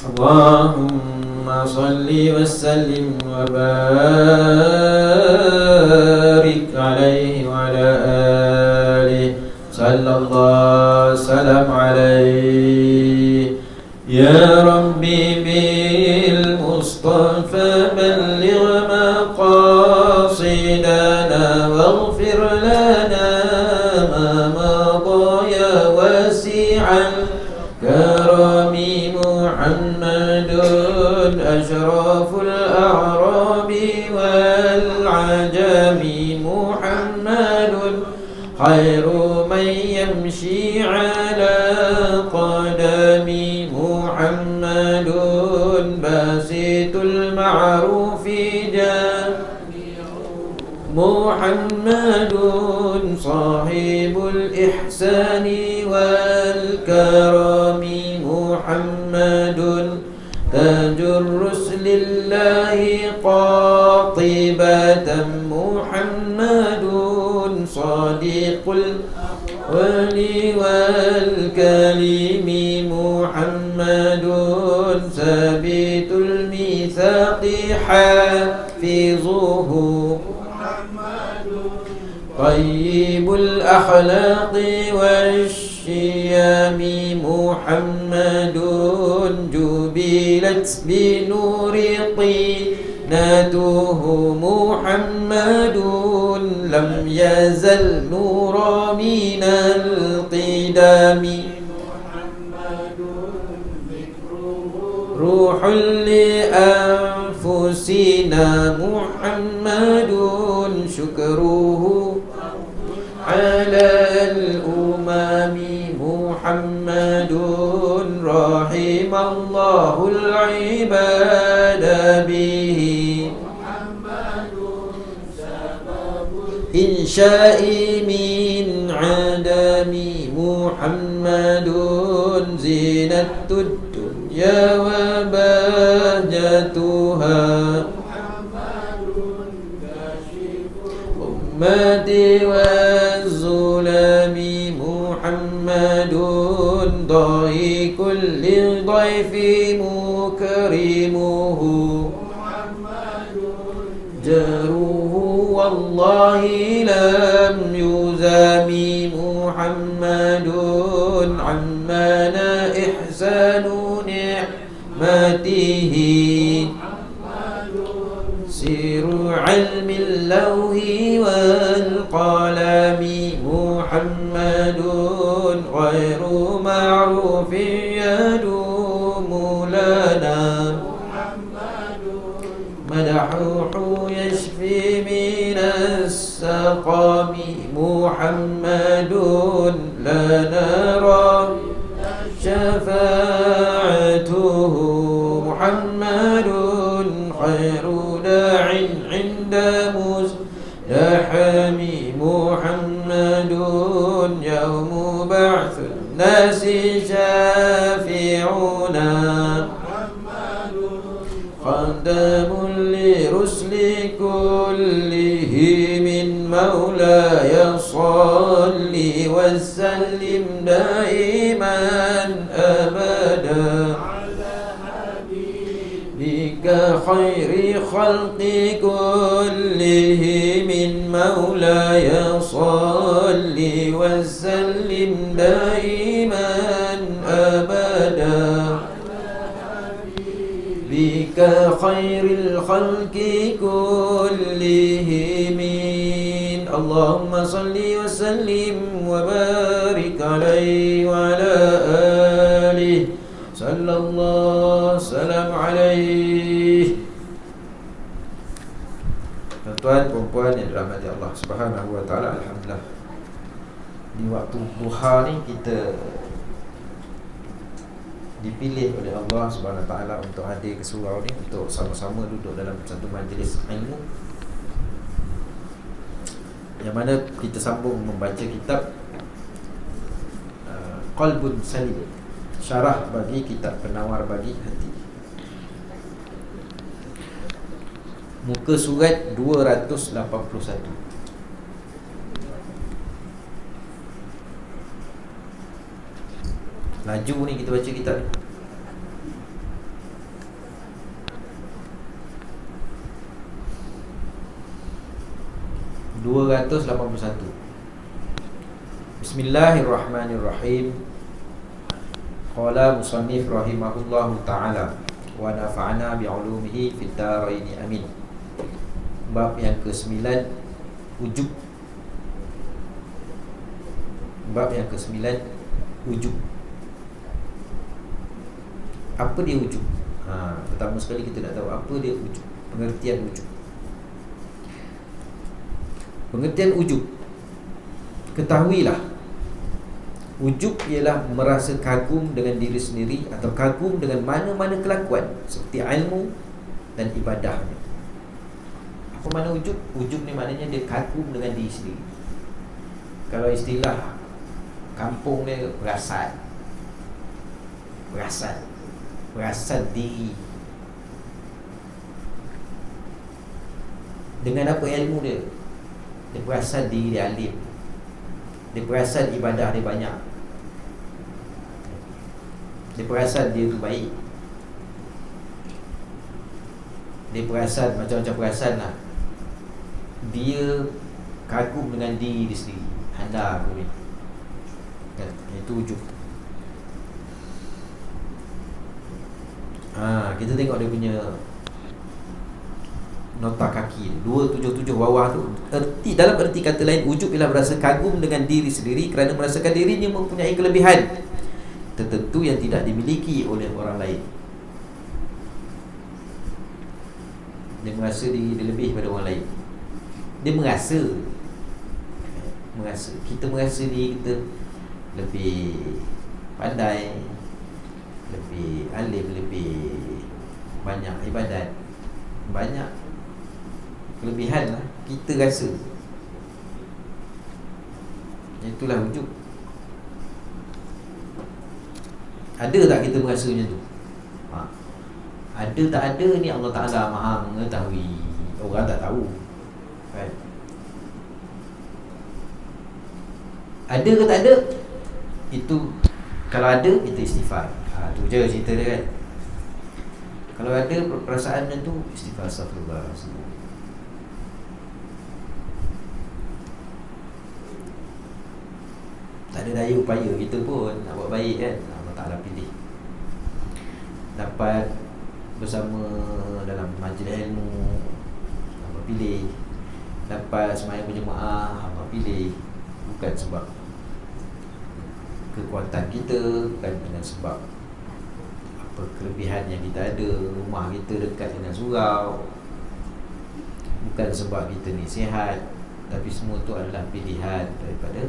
Allahumma salli wa sallim wa barik alaihi wa ala alihi sallallahu salam alaihi. Ya Rabbi bil Mustafa balligh maqasidana waghfir lana ma madha ya wasi'al karami Muhammadun ashraful a'rabi wal ajami Muhammadun khairu man yamshi ala qadami Muhammadun basitul ma'rufi Muhammadun sahibul ihsani wal karami Muhammadun tajur ruslillahi qatibatan Muhammadun sadiqul wali wal kalimi Muhammadun sabitul mitsaqi hafizuhu tayyibul akhlaqi wasyiyami Muhammadun jubilat binuri tinatuhu Muhammadun lam yazal nura minal qidami ruhul li anfusina Muhammadun syukruhu ala al-umami Muhammadun rahimallahu al-ibada bihi insya'i min adami Muhammadun zinatud dunya wa bahjatuha ummati wa zulami Muhammadun dahi kulli dhaifi mukrimuhu jaruhu wallahi lam yuzami Muhammadun ammana ihsanu ni'matihi siru ilmi lawhi wal qalami Muhammadun ghairu ma'rufin yadumu lana madahuhu yashfi minas saqami Muhammadun la nara syafa'atuhu Muhammadun khairu da'in inda muzdahami Muhammadun yawmu ba'thun nasi syafi'una khadamun li rusli kullihi min maulaya salli wa sallim daiman abada bika khairi khalqi kullihi min maulaya salli wa sallim daiman abada bika khairil khalqi kullihim. Allahumma salli wa sallim wa barik alaihi wa ala alihi sallallahu salam alaihi. Tuan-tuan, perempuan yang dirahmati Allah Subhanahu wa taala, alhamdulillah di waktu duha ni kita dipilih oleh Allah Subhanahu Wa Taala untuk hadir ke surau ni, untuk sama-sama duduk dalam satu majlis ilmu, yang mana kita sambung membaca kitab Qalbun Salim, syarah bagi kitab Penawar Bagi Hati, muka surat 281. Laju ni kita baca kitab ni. 281. Bismillahirrahmanirrahim. Qala musannif rahimahullahu ta'ala wa nafa'ana bi'ulumihi fid dharaini amin. Bab yang ke-9, ujub. Bab yang ke-9, ujub. Apa dia ujub? Pertama sekali kita nak tahu apa dia ujub. Pengertian ujub. Pengertian ujub, ketahuilah, ujub ialah merasa kagum dengan diri sendiri atau kagum dengan mana-mana kelakuan seperti ilmu dan ibadahnya. Apa makna ujub? Ujub ni maknanya dia kagum dengan diri sendiri. Kalau istilah kampung dia perasan diri. Dengan apa ilmu dia? Dia perasan diri dia alim. Dia perasan ibadah dia banyak. Dia perasan dia tu baik. Dia perasan macam-macam perasan lah. Dia kagum dengan diri dia sendiri. Anda aku ni kan? Itu ujub. Kita tengok dia punya nota kaki 277 bawah tu. Dalam erti kata lain, ujub ialah berasa kagum dengan diri sendiri kerana merasakan dirinya mempunyai kelebihan tertentu yang tidak dimiliki oleh orang lain. Dia merasa diri dia lebih daripada orang lain. Dia merasa. Kita merasa diri kita lebih pandai, lebih alim, lebih banyak ibadat, banyak kelebihan lah kita rasa. Itulah ujub. Ada tak kita merasa macam tu? Ada tak ada ni Allah Ta'ala maha mengetahui. Orang tak tahu kan? Ada ke tak ada? Itu kalau ada, kita istighfar. Tu je cerita dia kan. Kalau ada perasaan macam tu, istighfar, astagfirullah. Tak ada daya upaya kita pun nak buat baik kan. Allah Ta'ala pilih. Dapat bersama dalam majlis ilmu, Allah pilih. Dapat sembahyang berjemaah, Allah pilih. Bukan sebab kekuatan kita, bukan dengan sebab apa kelebihan yang kita ada, rumah kita dekat dengan surau, bukan sebab kita ni sihat, tapi semua tu adalah pilihan daripada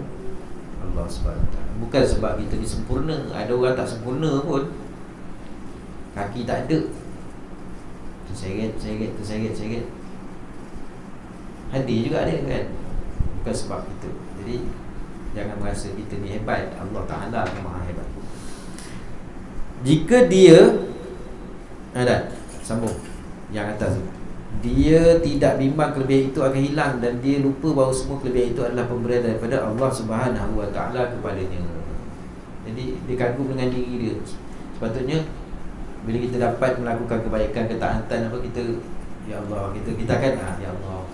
Allah SWT. Bukan sebab kita ni sempurna. Ada orang tak sempurna pun, kaki tak ada, terseret. Hadir juga ada kan. Bukan sebab itu. Jadi jangan merasa kita ni hebat. Allah Ta'ala maha hebat. Jika dia sambung yang atas tu, dia tidak bimbang kelebihan itu akan hilang dan dia lupa bahawa semua kelebihan itu adalah pemberian daripada Allah Subhanahu Wa Ta'ala kepadanya. Jadi dia kagum dengan diri dia. Sepatutnya bila kita dapat melakukan kebaikan, ketaatan apa, kita ya Allah, kita akan ya Allah,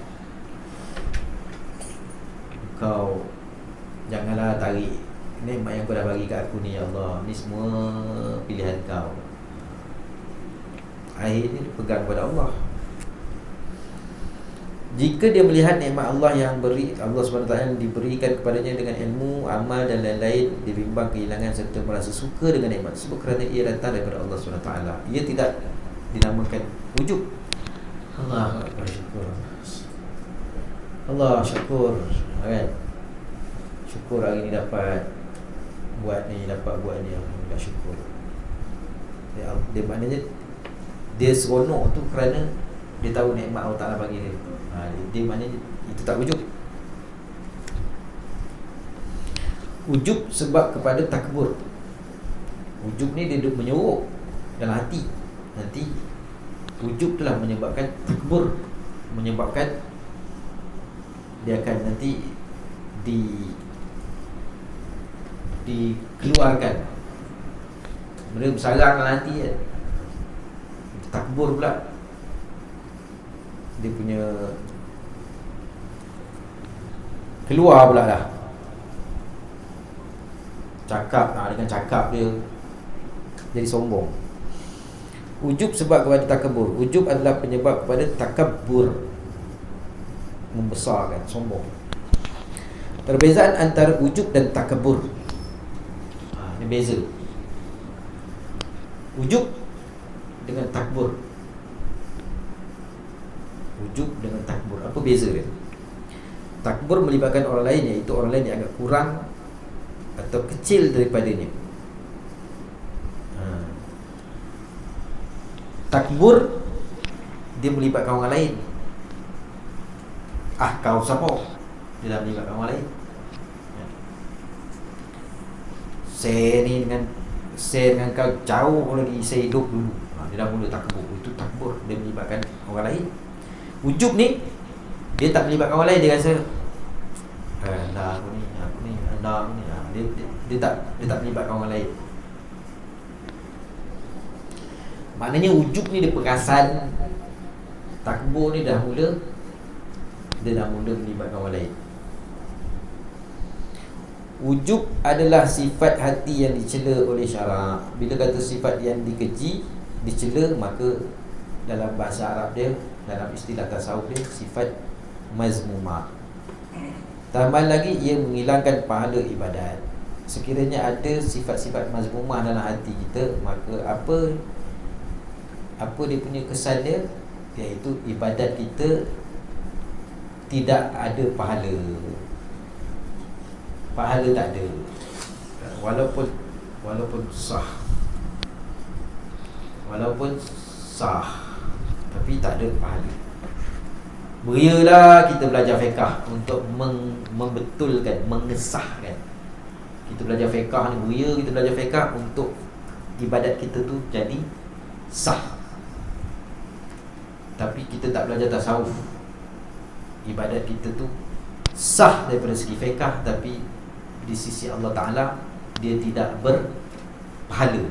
Kau janganlah tarik nikmat yang Kau dah bagi kat aku ni, ya Allah. Ni semua pilihan Kau. Akhirnya dia pegang kepada Allah. Jika dia melihat nikmat Allah yang Allah SWT yang diberikan kepadanya dengan ilmu, amal dan lain-lain, dia bimbang kehilangan serta merasa suka dengan nikmat tersebut kerana ia datang daripada Allah SWT. Ia tidak dinamakan ujub. Allah syukur. Allah syukur kan? Syukur hari ni dapat buat ni, Alhamdulillah syukur. Dia maknanya dia seronok tu kerana dia tahu nikmat Allah Ta'ala bagi dia. Dia maknanya itu tak ujub. Ujub sebab kepada takbur. Ujub ni dia duduk menyuruh dalam hati. Nanti ujub telah menyebabkan takbur, menyebabkan dia akan nanti dikeluarkan. Mereka bersarang dalam hati kan. Takbur pula. Dia punya keluar pula dah cakap, dengan cakap dia jadi sombong. Ujub sebab kepada takabur. Ujub adalah penyebab kepada takabur, membesarkan, sombong. Perbezaan antara ujub dan takabur, ini beza. Ujub dengan takbur. Ujub dengan takbur, apa beza dia? Takbur melibatkan orang lain, iaitu orang lain yang agak kurang atau kecil daripadanya. Takbur dia melibatkan orang lain. Kau siapa? Dia dah melibatkan orang lain. Saya ni dengan kau jauh lagi, saya hidup dulu. Dia dah mula takbur. Itu takbur, dia melibatkan orang lain. Ujub ni dia tak melibatkan orang lain. Dia rasa aku ni dia tak melibatkan orang lain. Maknanya ujub ni dia perasan. Takbur ni dia dah mula melibatkan orang lain. Ujub adalah sifat hati yang dicela oleh syarak. Bila kata sifat yang dikeji, dicela, maka dalam bahasa Arab dia, dalam istilah tasawuf dia, sifat mazmumah. Tambah lagi, ia menghilangkan pahala ibadat. Sekiranya ada sifat-sifat mazmumah dalam hati kita, maka apa dia punya kesan dia, iaitu ibadat kita tidak ada pahala. Pahala tak ada, walaupun sah, tapi tak ada pahala. Berialah kita belajar fiqah untuk membetulkan, mengesahkan. Kita belajar fiqah ni, beria kita belajar fiqah untuk ibadat kita tu jadi sah. Tapi kita tak belajar tasawuf, ibadat kita tu sah daripada segi fiqah, tapi di sisi Allah Ta'ala dia tidak berpahala.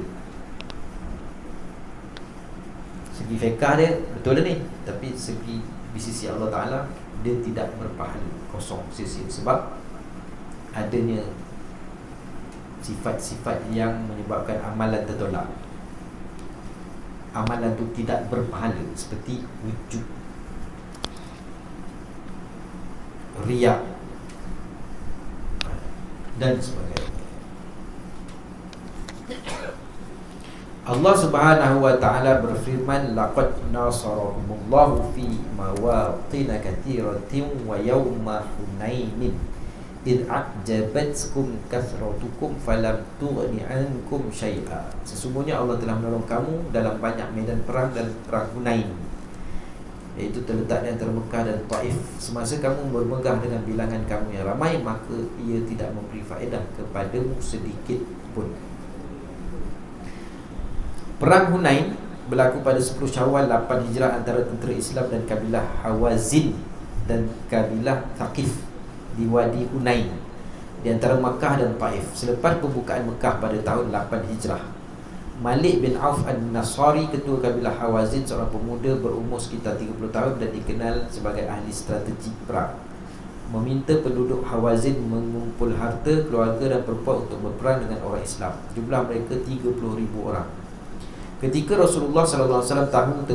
Segi fiqah dia betul ni, tapi di sisi Allah Ta'ala dia tidak berpahala, kosong sisi. Sebab adanya sifat-sifat yang menyebabkan amalan tertolak. Amalan tu tidak berpahala, seperti wujud, riya dan sebagainya. Allah Subhanahu wa taala berfirman, laqad nasarakumullahu fi mawatin katsiratin wa yawma hunainin id a'jabatkum kathratukum falam tughni ankum syai'a. Sesungguhnya Allah telah menolong kamu dalam banyak medan perang dan perang Hunain, iaitu terletak di antara Mekah dan Taif. Semasa kamu bermegah dengan bilangan kamu yang ramai, maka ia tidak memberi faedah kepadamu sedikit pun. Perang Hunain berlaku pada 10 Syawal 8 Hijrah antara tentera Islam dan kabilah Hawazin dan kabilah Thaqif di Wadi Hunain di antara Makkah dan Taif. Selepas pembukaan Mekah pada tahun 8 Hijrah, Malik bin Auf An-Nasari, ketua kabilah Hawazin, seorang pemuda berumur sekitar 30 tahun dan dikenal sebagai ahli strategi perang, meminta penduduk Hawazin mengumpul harta, keluarga dan perempuan untuk berperang dengan orang Islam. Jumlah mereka 30,000 orang. Ketika Rasulullah SAW tahu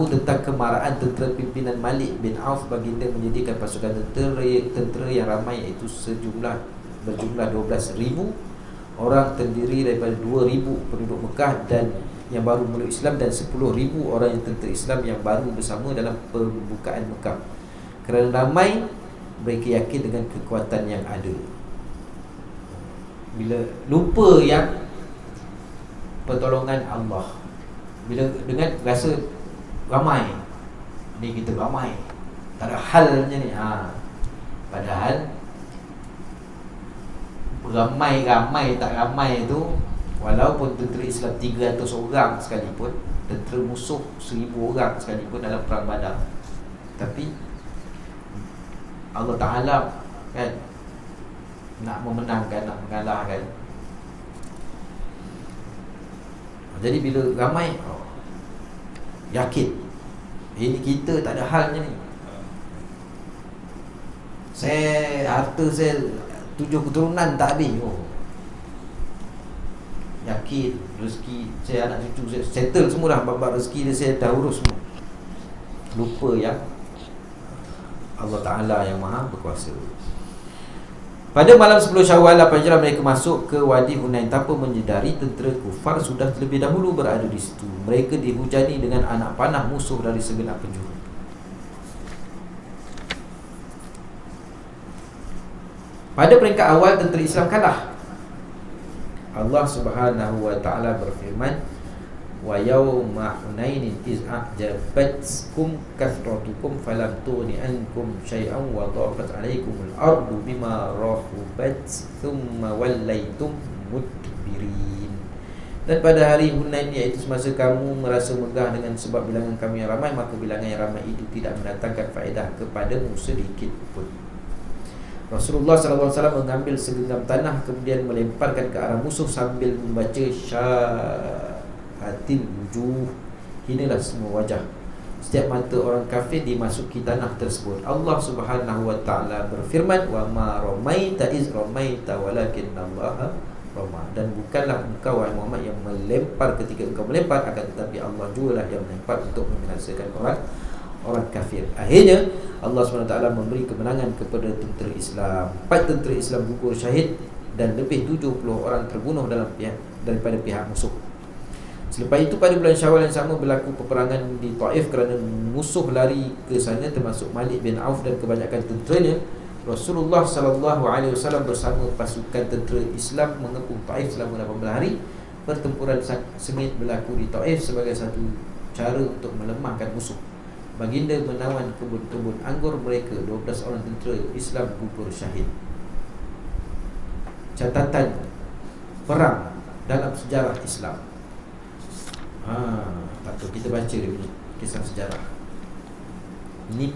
tentang kemarahan tentera pimpinan Malik bin Auf, baginda menyediakan pasukan tentera yang ramai, iaitu berjumlah 12,000 orang, terdiri daripada 2,000 penduduk Mekah dan yang baru meluk Islam, dan 10,000 orang yang tentera Islam yang baru bersama dalam pembukaan Mekah. Kerana ramai, mereka yakin dengan kekuatan yang ada. Bila lupa yang pertolongan Allah, bila dengan rasa ramai, ni kita ramai, tak ada halnya ni. Padahal ramai tak ramai tu, walaupun tentera Islam 300 orang sekalipun, tentera musuh 1,000 orang sekalipun dalam perang Badar, tapi Allah Ta'ala kan nak memenangkan, nak mengalahkan. Jadi bila ramai, yakin Ini kita tak ada halnya ni. Harta saya 7 keturunan tak habis. Yakin rezeki saya, anak cucu saya settle semua dah. Bab rezeki dia saya dah urus semua. Lupa yang Allah Ta'ala yang maha berkuasa. Pada malam 10 Syawal 8 Hijrah, mereka masuk ke Wadi Hunain tanpa menyedari tentera kufar sudah terlebih dahulu berada di situ. Mereka dihujani dengan anak panah musuh dari segenap penjuru. Pada peringkat awal tentera Islam kalah. Allah Subhanahu wa taala berfirman, wa yauma hunainin iz a'jabatkum kathratukum falam tughni ankum syai'an wa dhaqat 'alaikumul ardu bima rahubat thumma wallaitum mudbirin. Dan pada hari Hunain, iaitu semasa kamu merasa megah dengan sebab bilangan kami yang ramai, maka bilangan yang ramai itu tidak mendatangkan faedah kepadamu sedikit pun. Rasulullah SAW mengambil segenggam tanah kemudian melemparkan ke arah musuh sambil membaca syahatil wujuh, hinalah semua wajah, setiap mata orang kafir dimasuki tanah tersebut. Allah Subhanahu wa taala berfirman, wa ma ramaita iz ramaita walakinnallaha rama. Dan bukanlah engkau wahai Muhammad yang melempar ketika engkau melempar, akan tetapi Allah jugalah yang melempar untuk membinasakan orang kafir. Akhirnya Allah SWT memberi kemenangan kepada tentera Islam. 4 tentera Islam gugur syahid dan lebih 70 orang terbunuh daripada pihak musuh. Selepas itu pada bulan Syawal yang sama berlaku peperangan di Taif kerana musuh lari ke sana, termasuk Malik bin Auf dan kebanyakan tenteranya. Rasulullah SAW bersama pasukan tentera Islam mengepung Taif selama 18 hari. Pertempuran sengit berlaku di Taif sebagai satu cara untuk melemahkan musuh. Baginda menawan kebun-kebun anggur mereka. 12 orang tentera Islam gugur syahid. Catatan perang dalam sejarah Islam. Patut kita baca dia punya kisah sejarah. Ini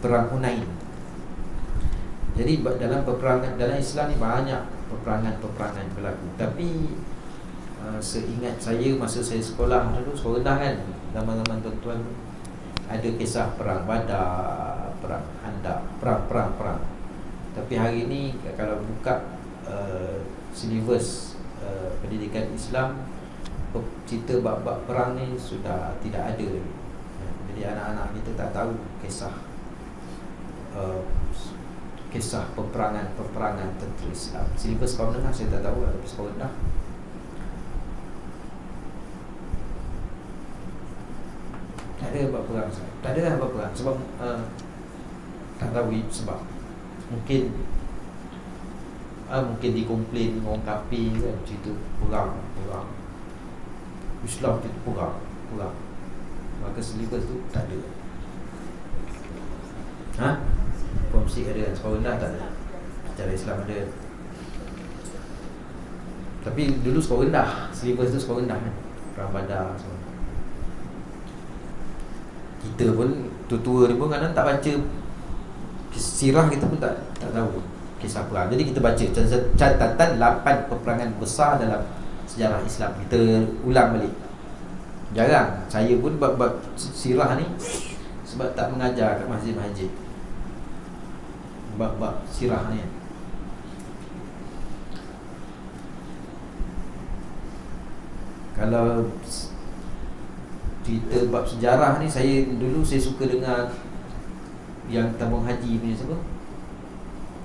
perang Hunain. Jadi dalam peperangan dalam Islam ni banyak peperangan berlaku. Tapi seingat saya masa saya sekolah dulu, sekolah rendah kan, zaman-zaman tuan-tuan, ada kisah perang Badar, perang Handak, perang. Tapi hari ini kalau buka silibus pendidikan Islam, cerita bab-bab perang ni sudah tidak ada. Jadi anak-anak kita tak tahu kisah peperangan tentera Islam. Silibus sekolah menengah saya tak tahu, tapi sekolah rendah tak ada bab perang. Tak ada bab perang sebab tak tahu sebab. Mungkin dikomplain orang kafir kan, cerita perang Islam itu perang. Maka silibus tu tak ada. Komsik ada kan, sekolah rendah tak ada. Sejarah Islam ada. Tapi dulu sekolah rendah, silibus tu sekolah rendah kan, perang Badar semua. Kita pun tua-tua ni pun kadang tak baca sirah, kita pun tak tahu kisah perang. Jadi kita baca catatan 8 peperangan besar dalam sejarah Islam. Kita ulang balik. Jarang saya pun bab sirah ni sebab tak mengajar kat masjid-masjid bab sirah ni. Kalau cerita bab sejarah ni, saya suka dengar yang tabung haji punya siapa?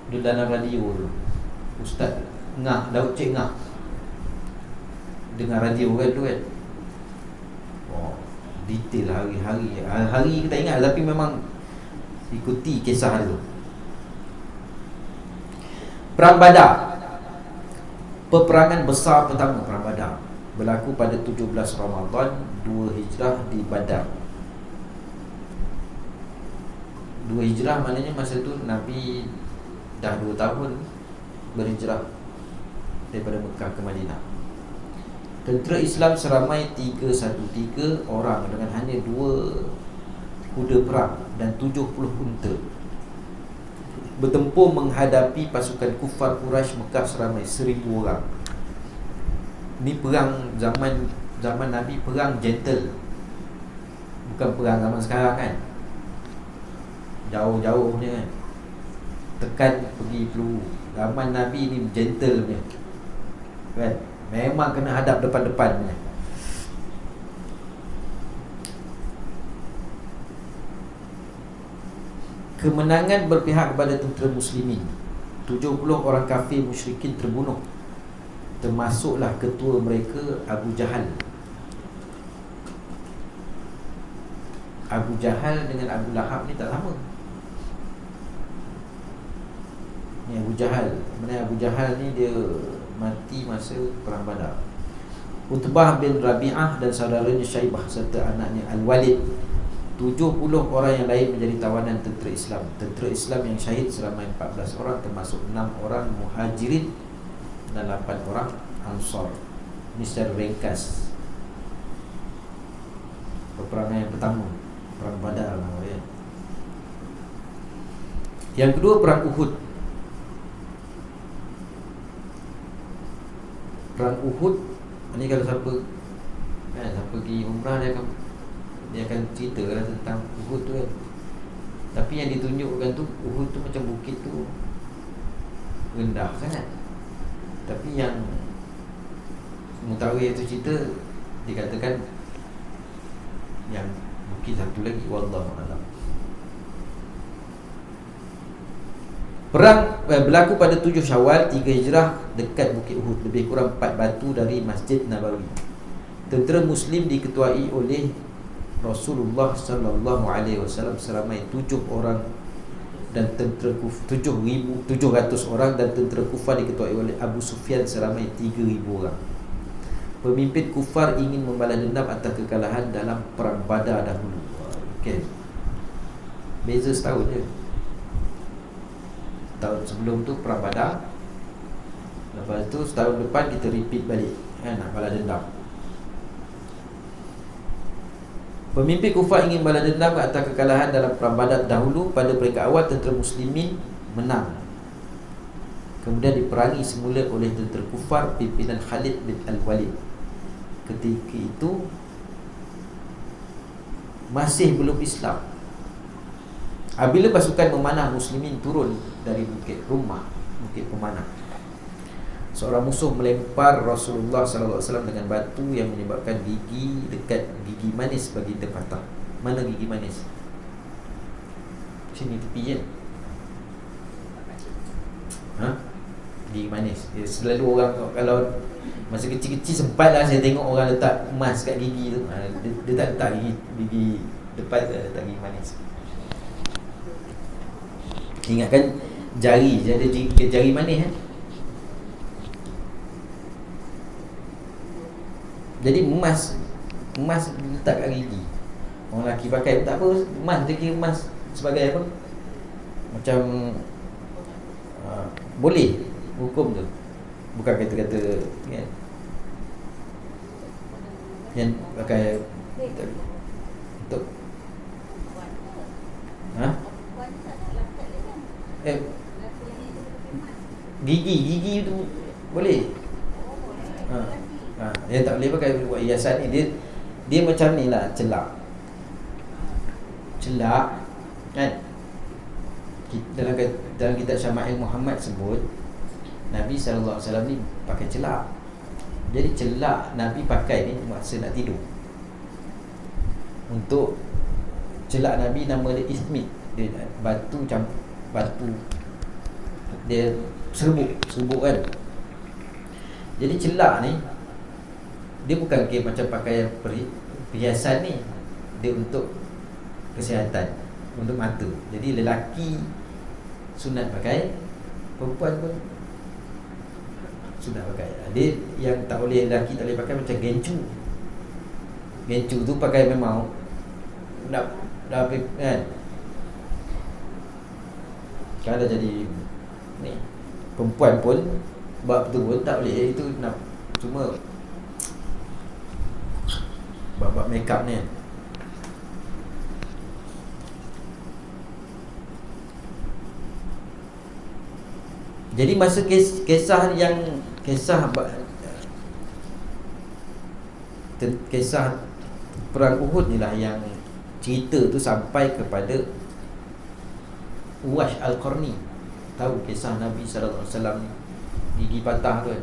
Dia dalam radio tu, Ustaz Daud Cik Ngah. Dengar radio kan tu kan. Detail hari kita ingat, tapi memang ikuti kisah dia tu. Perang Badar, peperangan besar pertama, perang Badar berlaku pada 17 Ramadan 2 Hijrah di Badar. 2 Hijrah maknanya masa tu Nabi dah 2 tahun berhijrah daripada Mekah ke Madinah. Tentera Islam seramai 313 orang dengan hanya 2 kuda perang dan 70 unta bertempur menghadapi pasukan kufar Quraisy Mekah seramai 1000 orang. Ni perang zaman Nabi, perang gentle. Bukan perang zaman sekarang kan, jauh-jauh punya kan, tekan pergi peluru. Zaman Nabi ni gentle punya kan, memang kena hadap depan-depan punya. Kemenangan berpihak kepada tentera muslimin. 70 orang kafir musyrikin terbunuh, termasuklah ketua mereka Abu Jahal. Abu Jahal dengan Abu Lahab ni tak sama. Ni Abu Jahal. Sebenarnya Abu Jahal ni dia mati masa perang Badar. Utbah bin Rabi'ah dan saudaranya Syaibah serta anaknya Al-Walid. 70 orang yang lain menjadi tawanan tentera Islam. Tentera Islam yang syahid seramai 14 orang, termasuk 6 orang Muhajirin dan 8 orang Ansar. Ini secara ringkas peperangan yang pertama, perang Badar lah, ya. Yang kedua, perang Uhud. Perang Uhud ni kalau siapa pergi umrah, dia akan cerita lah tentang Uhud tu kan. Tapi yang ditunjukkan tu, Uhud tu macam bukit tu rendah sangat. Tapi yang mutawir tu cerita, dikatakan yang bukit satu lagi, wallahu a'lam. Perang berlaku pada 7 Syawal 3 Hijrah dekat Bukit Uhud, lebih kurang 4 batu dari Masjid Nabawi. Tentera Muslim diketuai oleh Rasulullah sallallahu alaihi wasallam seramai 7 orang, dan tentera 700 orang, dan tentera Kufar diketuai oleh Abu Sufyan seramai 3,000 orang. Pemimpin Kufar ingin membalas dendam atas kekalahan dalam perang Badar dahulu. Okey. Beza setahun je. Tahun sebelum tu perang Badar, lepas tu setahun depan kita repeat balik kan, nak balas dendam. Pemimpin Kufar ingin balas dendam atas kekalahan dalam perang Badar dahulu. Pada peringkat awal tentera muslimin menang, kemudian diperangi semula oleh tentera Kufar pimpinan Khalid bin Al-Walid. Ketika itu masih belum Islam. Apabila pasukan memanah muslimin turun dari bukit Rumah, bukit pemanah, seorang musuh melempar Rasulullah SAW dengan batu yang menyebabkan gigi dekat gigi manis bagi dia patah. Mana gigi manis? Sini tepi kan? Gigi manis. Selalu orang kalau masa kecil-kecil sempatlah saya tengok orang letak emas kat gigi tu. Dia tak letak gigi depan, dia letak gigi manis. Ingatkan jari, dia ada jari manis kan? Jadi emas letak kat gigi. Orang lelaki pakai tak apa, emas dia kira emas sebagai apa? Macam boleh hukum tu. Bukan kata-kata kan, yang pakai untuk gigi tu boleh. Dia tak boleh pakai buat hiasan ni. Dia macam ni lah, celak kan. Dalam kitab Syama'il Muhammad sebut Nabi SAW ni pakai celak. Jadi celak Nabi pakai ni masa nak tidur. Untuk celak Nabi nama dia ismit. Dia batu dia serbuk kan. Jadi celak ni dia bukan macam pakaian perhiasan ni, dia untuk kesihatan, untuk mata. Jadi lelaki sunat pakai, perempuan pun sunat pakai. Dia yang tak boleh, lelaki tak boleh pakai macam gencu. Gencu tu pakai memang dah kan. Kalau dah jadi ni, perempuan pun buat betul pun tak boleh. Itu nak cuma bab make up ni. Jadi masa kisah perang Uhud ni lah yang cerita tu sampai kepada Uwash Al-Qarni. Tahu kisah Nabi SAW ni, gigi patah tu kan.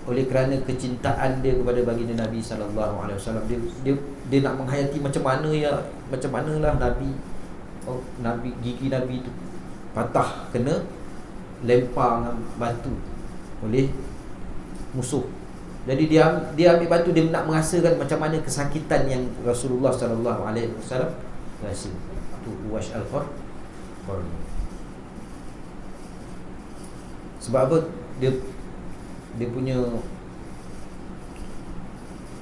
Oleh kerana kecintaan dia kepada baginda Nabi SAW, dia nak menghayati macam manalah Nabi gigi Nabi tu patah, kena lempar dengan batu oleh musuh. Jadi dia ambil batu, dia nak merasakan macam mana kesakitan yang Rasulullah SAW rasa. Tu Uwash Al-Qarni. Sebab apa? Dia punya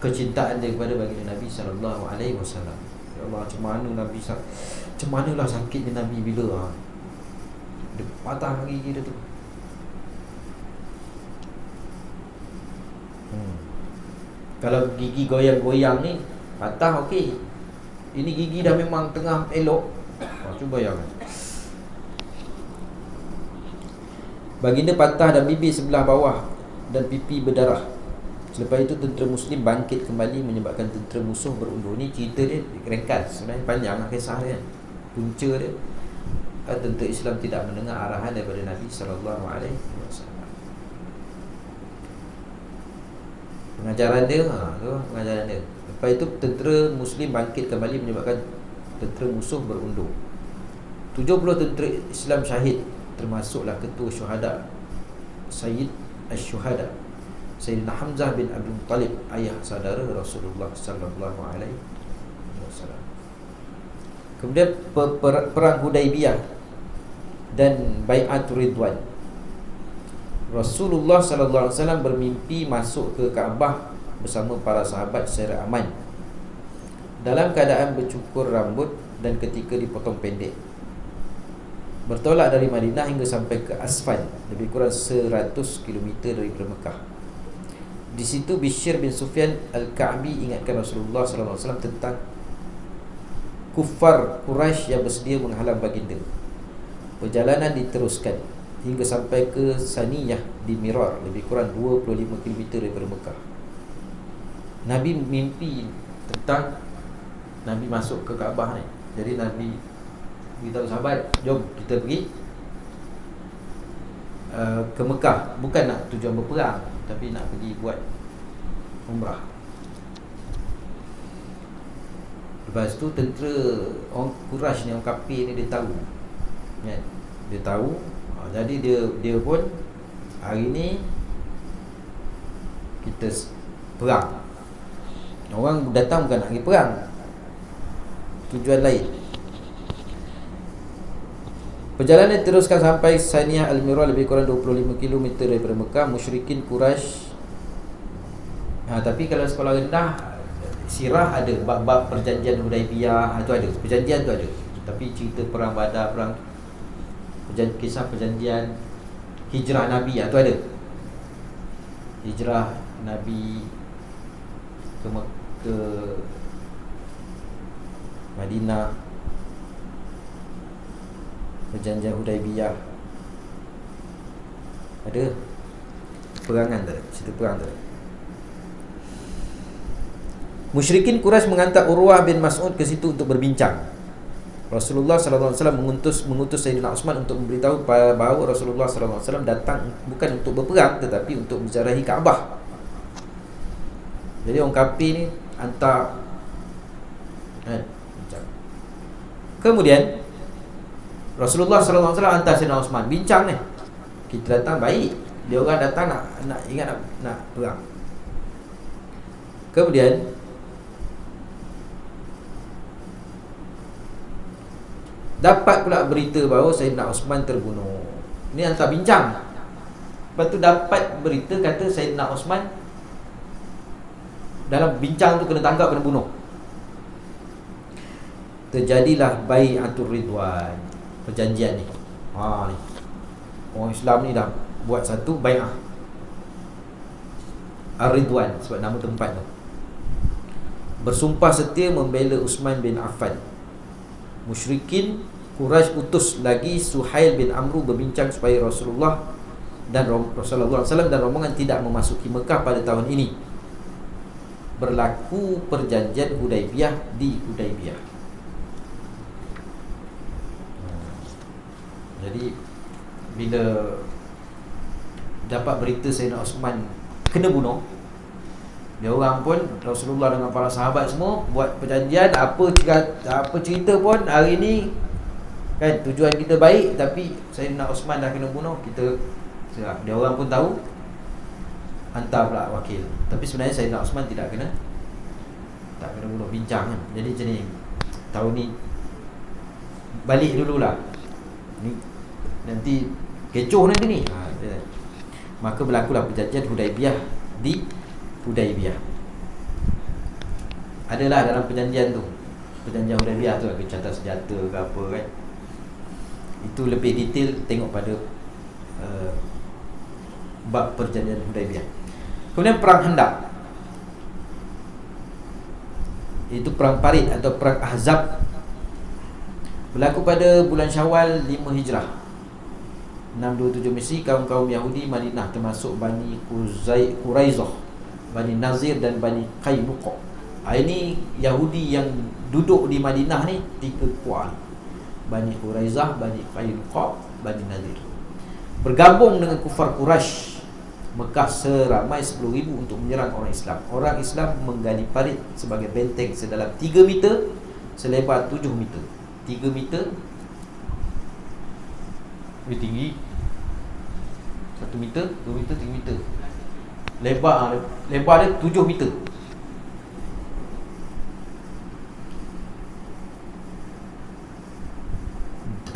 kecintaan dia kepada baginda Nabi SAW. Ya Allah, macam manalah sakitnya Nabi bila dia patah gigi dia tu. Kalau gigi goyang-goyang ni patah, okey. Ini gigi dah memang tengah elok. Cuba bayangkan. Baginda patah dan bibir sebelah bawah dan pipi berdarah. Selepas itu tentera Muslim bangkit kembali menyebabkan tentera musuh berundur. Ni cerita dia ringkas, sebenarnya panjang kisah dia. Punca dia, tentera Islam tidak mendengar arahan daripada Nabi SAW. Pengajaran dia, pengajaran dia. Lepas itu tentera Muslim bangkit kembali menyebabkan tentera musuh berundur. 70 tentera Islam syahid, termasuklah ketua syuhada Sayyid Asy-Syuhada Sayyidina Hamzah bin Abdul Muttalib, ayah saudara Rasulullah sallallahu alaihi wasallam. Kemudian perang Hudaibiyah dan Bai'atul Ridwan. Rasulullah sallallahu alaihi wasallam bermimpi masuk ke Kaabah bersama para sahabat secara aman, dalam keadaan bercukur rambut dan ketika dipotong pendek. Bertolak dari Madinah hingga sampai ke Asfan, lebih kurang 100 km daripada Mekah. Di situ Bishr bin Sufyan Al-Ka'bi ingatkan Rasulullah SAW tentang kufar Quraisy yang bersedia menghalang baginda. Perjalanan diteruskan hingga sampai ke Saniyah di Mirar, lebih kurang 25 km daripada Mekah. Nabi mimpi tentang Nabi masuk ke Kaabah ni. Jadi Nabi beritahu sahabat, jom kita pergi ke Mekah. Bukan nak tujuan berperang, tapi nak pergi buat umrah. Lepas tu tentera orang Quraisy ni, orang kafir ni, dia tahu kan? Dia tahu. Jadi dia pun hari ni kita perang. Orang datang bukan nak pergi perang, tujuan lain. Perjalanan teruskan sampai Saniyah Al-Mira, lebih kurang 25 km daripada Mekah. Musyrikin Quraisy, tapi kalau sekolah rendah sirah ada bab-bab perjanjian Hudaibiyah, itu ada, perjanjian tu ada. Tapi cerita perang Badar, kisah perjanjian hijrah Nabi, itu ada. Hijrah Nabi ke Madinah, perjanjian Hudaibiyah, ada perangan tu, cerita perang tu. Musyrikin Quraisy mengantar Urwah bin Mas'ud ke situ untuk berbincang. Rasulullah sallallahu alaihi wasallam mengutus Sayyidina Utsman untuk memberitahu bahawa Rasulullah sallallahu alaihi wasallam datang bukan untuk berperang tetapi untuk menziarahi Kaabah. Jadi orang kafir ni hantar bincang. Kemudian Rasulullah sallallahu alaihi wasallam hantar Sayyidina Utsman bincang ni. Kita datang baik, dia orang datang nak ingat nak perang. Kemudian dapat pula berita bahawa Sayyidina Utsman terbunuh. Ini hantar bincang. Lepas tu dapat berita kata Sayyidina Utsman dalam bincang tu kena tangkap, kena bunuh. Terjadilah Bai'atul Ridwan, perjanjian ni. Ni orang Islam ni dah buat satu bai'ah Ar-Ridwan, sebab nama tempat tu. Bersumpah setia membela Utsman bin Affan. Musyrikin Quraisy utus lagi Suhail bin Amru berbincang supaya Rasulullah SAW dan rombongan tidak memasuki Mekah pada tahun ini. Berlaku perjanjian Hudaibiyah di Hudaibiyah. Jadi bila dapat berita Sayyidina Osman kena bunuh, dia orang pun, Rasulullah dengan para sahabat semua buat perjanjian, apa cerita pun hari ni kan tujuan kita baik, tapi Sayyidina Osman dah kena bunuh, kita serah. Dia orang pun tahu, hantar pula wakil. Tapi sebenarnya Sayyidina Osman tak kena bunuh, bincang kan. Jadi macam ni, tahun ni balik dululah, ni nanti kecoh nanti ni. Maka berlakulah perjanjian Hudaibiyah di Hudaibiyah. Adalah dalam perjanjian tu, perjanjian Hudaibiyah tu, gencatan senjata ke apa kan. Itu lebih detail tengok pada bab perjanjian Hudaibiyah. Kemudian perang Khandaq, itu perang Parit atau perang Ahzab, berlaku pada bulan Syawal 5 Hijrah 627 Mesir. Kaum-kaum Yahudi Madinah termasuk Bani Quraizah, Bani Nazir dan Bani Qainuqa. Ini Yahudi yang duduk di Madinah ni 3 kuah, Bani Quraizah, Bani Qainuqa, Bani Nazir, bergabung dengan kufar Quraisy Mekah seramai 10,000 untuk menyerang orang Islam. Orang Islam menggali parit sebagai benteng sedalam 3 meter, selebar 7 meter. 3 meter lebih tinggi, 1 meter, 2 meter, 3 meter. Lebar dia 7 meter.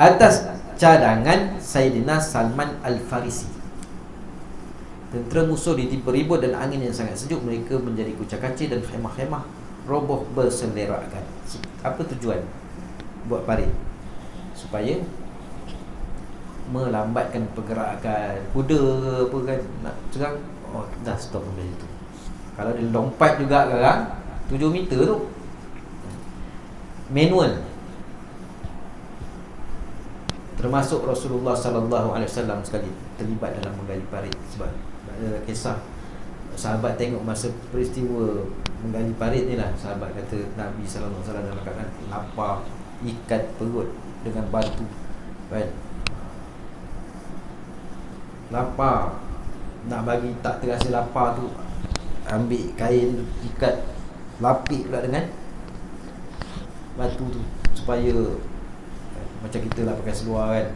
Atas cadangan Sayyidina Salman Al-Farisi. Tentera musuh ditimpa ribut dan angin yang sangat sejuk. Mereka menjadi kucak-kacir dan khemah-khemah roboh bersenderakan. Apa tujuan buat parit? Supaya melambatkan pergerakan kuda apa kan, nak serang. Oh, dah stop sampai situ. Kalau dia lompat juga sekarang 7 meter tu manual. Termasuk Rasulullah sallallahu alaihi wasallam sekali terlibat dalam menggali parit. Sebab ada kisah sahabat tengok masa peristiwa menggali parit ni lah, sahabat kata Nabi sallallahu alaihi wasallam dalam keadaan lapar, ikat perut dengan batu kan. Lapar, nak bagi tak terasa lapar tu, ambil kain ikat, lapik pula dengan batu tu supaya macam kita lah pakai seluar kan,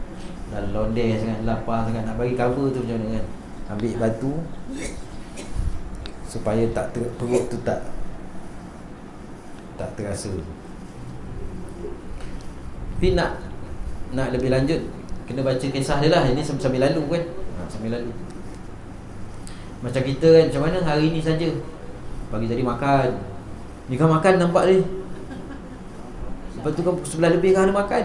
dah londeh sangat, lapar sangat, nak bagi cover tu macam mana kan, ambil batu supaya perut tu tak terasa. Tapi nak lebih lanjut kena baca kisah dia lah. Ini sambil lalu kan, sambil lalu. Macam kita kan, macam mana hari ni saja bagi tadi makan, ni kan makan nampak ni, lepas tu kan sebelah lebih kan ada makan.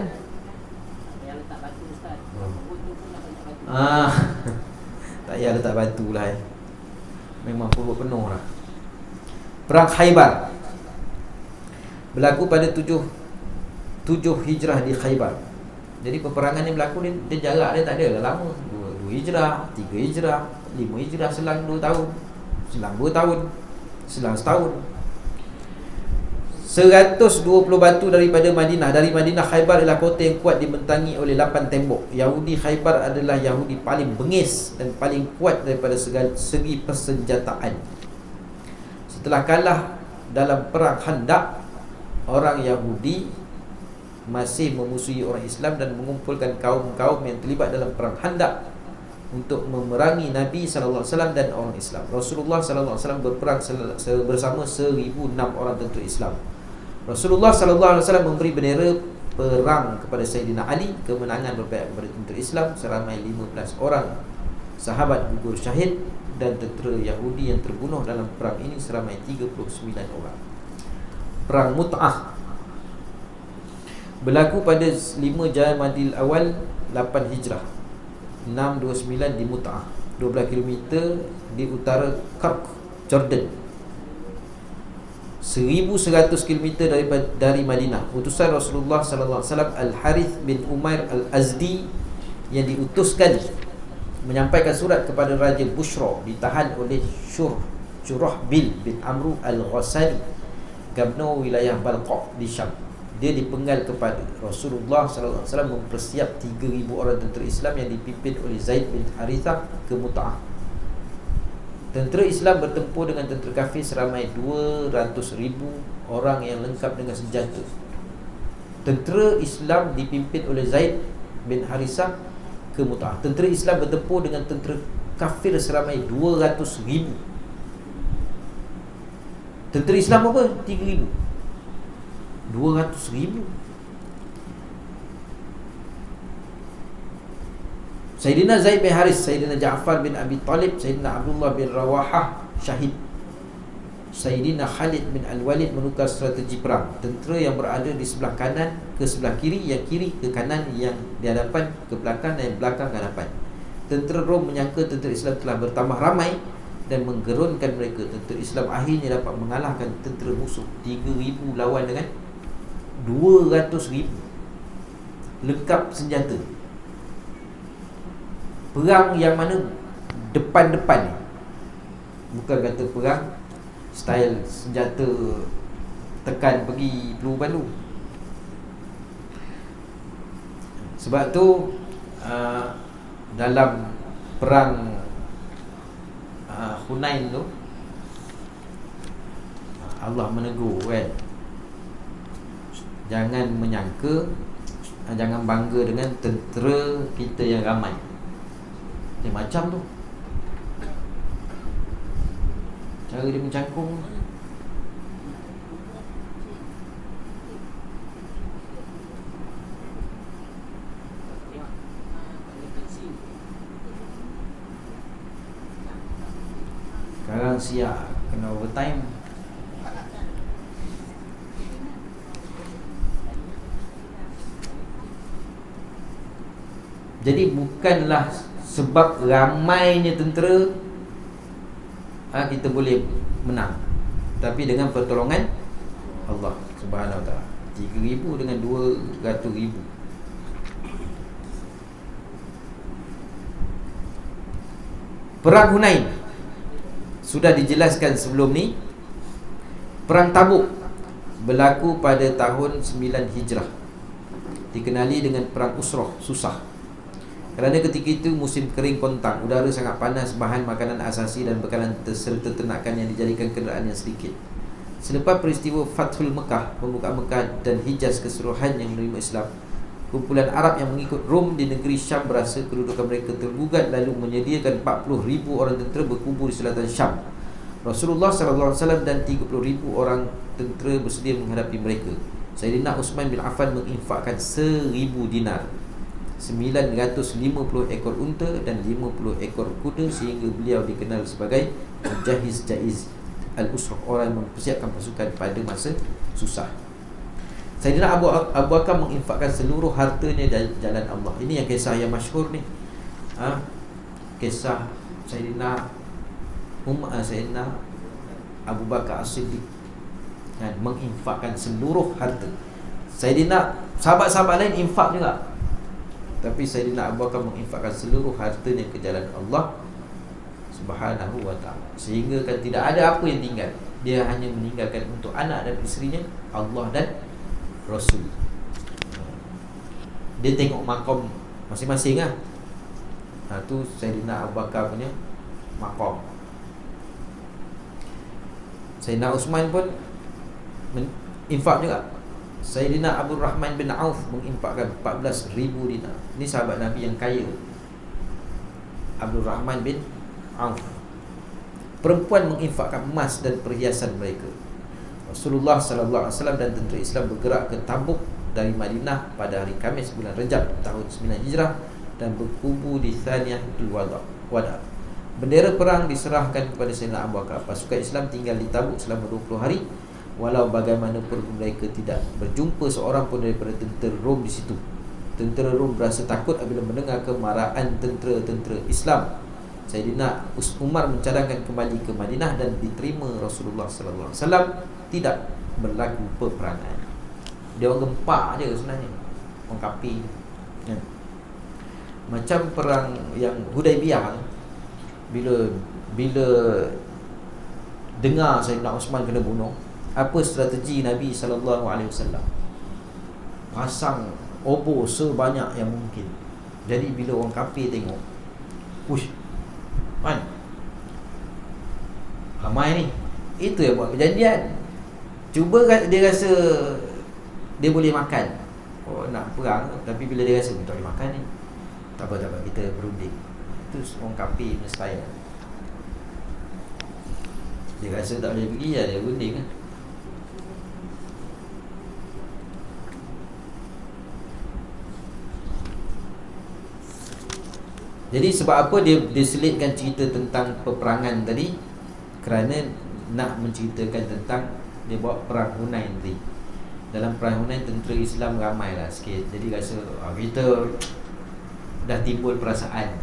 Tak payah letak batu lah memang perut penuh lah. Perang Khaybar berlaku pada 7 Hijrah di Khaybar. Jadi peperangan ni berlaku, dia jarak dia tak ada lah lama, 2 Hijrah, 3 Hijrah, 5 Hijrah, selang 2 tahun, selang 2 tahun, selang setahun. 120 batu daripada Madinah. Dari Madinah, Khaybar adalah kota yang kuat dibentangi oleh 8 tembok. Yahudi Khaybar adalah Yahudi paling bengis dan paling kuat daripada segi persenjataan. Setelah kalah dalam perang Khandaq, orang Yahudi masih memusuhi orang Islam dan mengumpulkan kaum-kaum yang terlibat dalam perang Khandaq untuk memerangi Nabi sallallahu alaihi wasallam dan orang Islam. Rasulullah sallallahu alaihi wasallam berperang bersama 1,006 orang tentera Islam. Rasulullah sallallahu alaihi wasallam memberi bendera perang kepada Sayyidina Ali. Kemenangan berpihak kepada tentera Islam. Seramai 15 orang sahabat gugur syahid dan tentera Yahudi yang terbunuh dalam perang ini seramai 39 orang. Perang Mut'ah berlaku pada 5 Jamadil Awal 8 Hijrah 629 di Mut'ah, 12 km di utara Kark, Jordan, 1,100 km dari Madinah. Utusan Rasulullah sallallahu alaihi wasallam Al-Harith bin Umair Al-Azdi yang diutuskan menyampaikan surat kepada Raja Bushra ditahan oleh Shurahbil bin Amru Al-Ghassani, gubernur wilayah Balqa di Syam. dia dipenggal kepada Rasulullah sallallahu alaihi wasallam mempersiap 3,000 orang tentera Islam yang dipimpin oleh Zaid bin Harithah ke Mut'ah. Tentera Islam bertempur dengan tentera kafir seramai 200,000 orang yang lengkap dengan senjata. Tentera Islam dipimpin oleh Zaid bin Harithah ke Mut'ah. Tentera Islam bertempur dengan tentera kafir seramai 200,000. Tentera Islam apa? 3,000. 200,000. Sayyidina Zaid bin Haris, Sayyidina Ja'far bin Abi Talib, Sayyidina Abdullah bin Rawahah syahid. Sayyidina Khalid bin Al-Walid menukar strategi perang. Tentera yang berada di sebelah kanan ke sebelah kiri, yang kiri ke kanan, yang di hadapan ke belakang, dan yang belakang ke hadapan. Tentera Rom menyangka tentera Islam telah bertambah ramai dan menggerunkan mereka. Tentera Islam akhirnya dapat mengalahkan tentera musuh. 3,000 lawan dengan 200,000 lengkap senjata. Perang yang mana depan-depan ni, bukan kata perang style senjata tekan pergi peluru bandu. Sebab tu dalam perang Hunain tu Allah menegur kan, jangan menyangka, jangan bangga dengan tentera kita yang ramai. Dia macam tu cara dia mencangkung. Sekarang siap kena overtime. Jadi bukanlah sebab ramainya tentera kita boleh menang, tapi dengan pertolongan Allah Subhanahu Wa Taala. 3,000 dengan 200,000. Perang Hunain sudah dijelaskan sebelum ni. Perang Tabuk berlaku pada tahun 9 Hijrah, dikenali dengan Perang Usrah, susah. Kerana ketika itu musim kering kontang, udara sangat panas, bahan makanan asasi dan bekalan serta ternakan yang dijadikan kenderaan yang sedikit. Selepas peristiwa Fathul Mekah, pembukaan Mekah dan Hijaz keseluruhan yang menerima Islam, kumpulan Arab yang mengikut Rom di negeri Syam berasa kedudukan mereka tergugat, lalu menyediakan 40,000 orang tentera berkumpul di selatan Syam. Rasulullah SAW dan 30,000 orang tentera bersedia menghadapi mereka. Sayyidina Uthman bin Affan menginfakkan 1,000 dinar, 950 ekor unta dan 50 ekor kuda, sehingga beliau dikenal sebagai Mujahiz Jaiz Al-Usrah, orang yang mempersiapkan pasukan pada masa susah. Sayyidina Abu Bakar menginfakkan seluruh hartanya dari jalan Allah. Ini yang kisah yang masyhur ni. Kisah Sayyidina Abu Bakar As-Siddiq kan, menginfakkan seluruh harta. Sayyidina sahabat-sahabat lain infak juga, tapi Sayyidina Abu Bakar menginfakkan seluruh hartanya ke jalan Allah Subhanahu Wa Taala, sehingga kan tidak ada apa yang tinggal. Dia hanya meninggalkan untuk anak dan isterinya, Allah dan Rasul. Dia tengok makom masing-masing lah. Tu Sayyidina Abu Bakar punya makom. Sayyidina Uthman pun infak juga. Sayyidina Abdul Rahman bin Auf menginfakkan 14,000 dinar. Ini sahabat Nabi yang kaya, Abdul Rahman bin Auf. Perempuan menginfakkan emas dan perhiasan mereka. Rasulullah SAW dan tentera Islam bergerak ke Tabuk dari Madinah pada hari Khamis bulan Rejab tahun 9 Hijrah dan berkubu di Thaniyatul Wada. Bendera perang diserahkan kepada Sayyidina Abu Bakar. Pasukan Islam tinggal di Tabuk selama 20 hari. Walau bagaimanapun mereka tidak berjumpa seorang pun daripada tentera Rom di situ. Tentera Rom berasa takut apabila mendengar kemarahan tentera-tentera Islam. Sayyidina Umar mencadangkan kembali ke Madinah dan diterima Rasulullah SAW. Tidak berlaku peperangan. Dia orang gempak je sebenarnya, orang kafir ya. Macam perang yang Hudaibiyah, bila dengar Sayyidina Uthman kena bunuh, apa strategi Nabi SAW? pasang obor sebanyak yang mungkin. Jadi bila orang kafir tengok, uish, kan, ramai ni. Itu yang buat perjanjian. Cuba dia rasa dia boleh makan. Oh, nak perang, tapi bila dia rasa tak boleh makan ni, tak apa, kita berunding. Itu orang kafir mustahil. Dia rasa tak boleh pergi, ya dia berunding kan. Jadi sebab apa dia selitkan cerita tentang peperangan tadi? Kerana nak menceritakan tentang dia buat perang Hunain tadi. Dalam perang Hunain tentera Islam ramailah sikit. Jadi rasa kita dah timbul perasaan,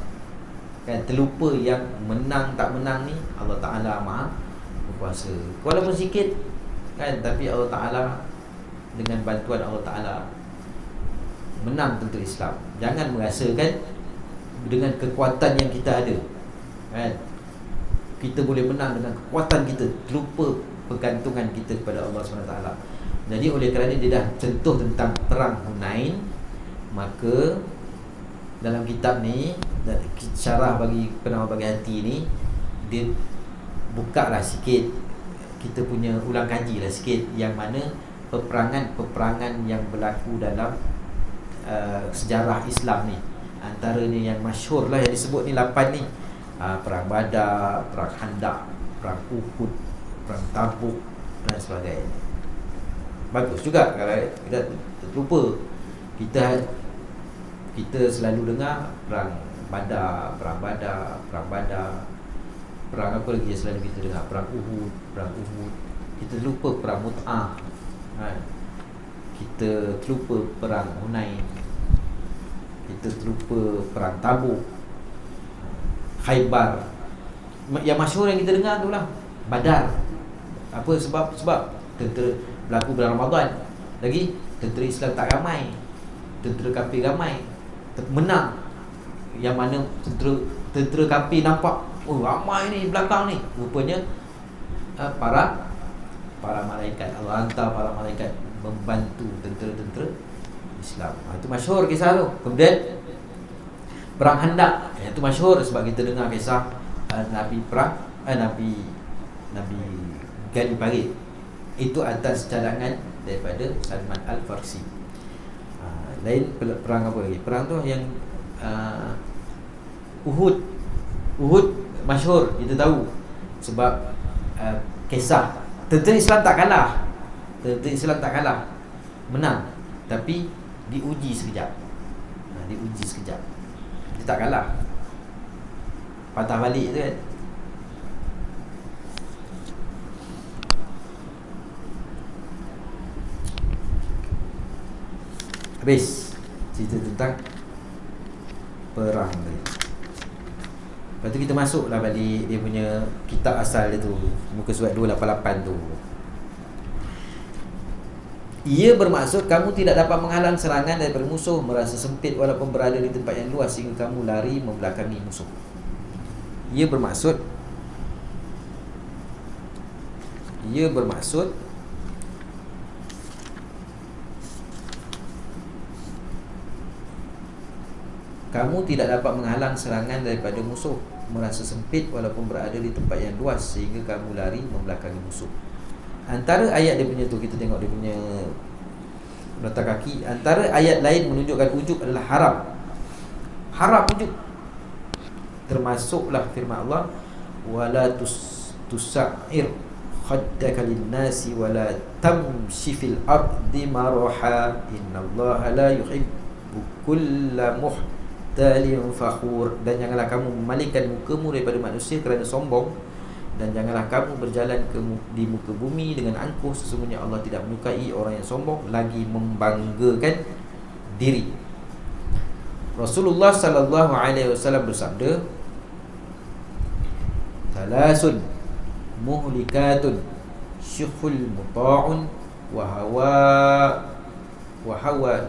kan, terlupa yang menang tak menang ni Allah Ta'ala Maha berkuasa. Walaupun sikit, kan, tapi Allah Ta'ala dengan bantuan Allah Ta'ala menang tentera Islam. Jangan merasakan dengan kekuatan yang kita ada, kan, kita boleh menang dengan kekuatan kita, terlupa pergantungan kita kepada Allah SWT. Jadi oleh kerana dia dah sentuh tentang perang Hunain, maka dalam kitab ni, syarah bagi penawar bagi hati ni, dia buka lah sikit, kita punya ulang kaji lah sikit yang mana peperangan-peperangan yang berlaku dalam sejarah Islam ni. Antaranya yang masyhur lah yang disebut ni 8 ni, perang Badar, perang Khandaq, perang Uhud, perang Tabuk dan sebagainya. Bagus juga kalau kita terlupa. Kita selalu dengar perang Badar, perang apa lagi yang selalu kita dengar, perang Uhud. Kita terlupa perang Mut'ah, kan? Kita terlupa perang Hunain, kita terlupa perang Tabuk, Khaybar. Yang masyhur yang kita dengar tu lah Badar. Apa sebab tentera berlaku bulan Ramadan. Lagi tentera Islam tak ramai, tentera kafir ramai, menang. Yang mana tentera kafir nampak, oh ramai ni belakang ni. Rupanya para malaikat, Allah hantar para malaikat membantu tentera-tentera Islam. Itu masyhur kisah tu. Kemudian perang Khandaq, itu masyhur sebab kita dengar kisah Nabi gali parit. Itu atas cadangan daripada Salman Al-Farsi. Lain perang apa lagi? Perang tu yang Uhud masyhur, kita tahu sebab kisah tentera Islam tak kalah, menang, tapi diuji sekejap. Dia tak kalah, patah balik tu kan. Habis cerita tentang perang tadi. Lepas tu kita masuklah balik dia punya kitab asal dia tu, muka surat 288 tu. Ia bermaksud kamu tidak dapat menghalang serangan daripada musuh, merasa sempit walaupun berada di tempat yang luas sehingga kamu lari membelakangi musuh. Ia bermaksud kamu tidak dapat menghalang serangan daripada musuh, merasa sempit walaupun berada di tempat yang luas sehingga kamu lari membelakangi musuh. Antara ayat dia punya tu, kita tengok dia punya nota kaki. Antara ayat lain menunjukkan ujub adalah haram ujub. Termasuklah firman Allah, wala tusa'ir khaddaka lin-nasi wala tamshi fil ardi maraha innallaha la yuhibbu kulla muhtalin fakhur. Dan janganlah kamu memalingkan mukamu daripada manusia kerana sombong, dan janganlah kamu berjalan di muka bumi dengan angkuh. Sesungguhnya Allah tidak menyukai orang yang sombong lagi membanggakan diri. Rasulullah sallallahu alaihi wasallam bersabda, "Thalathun muhlikatun syuhul muta'un wa hawan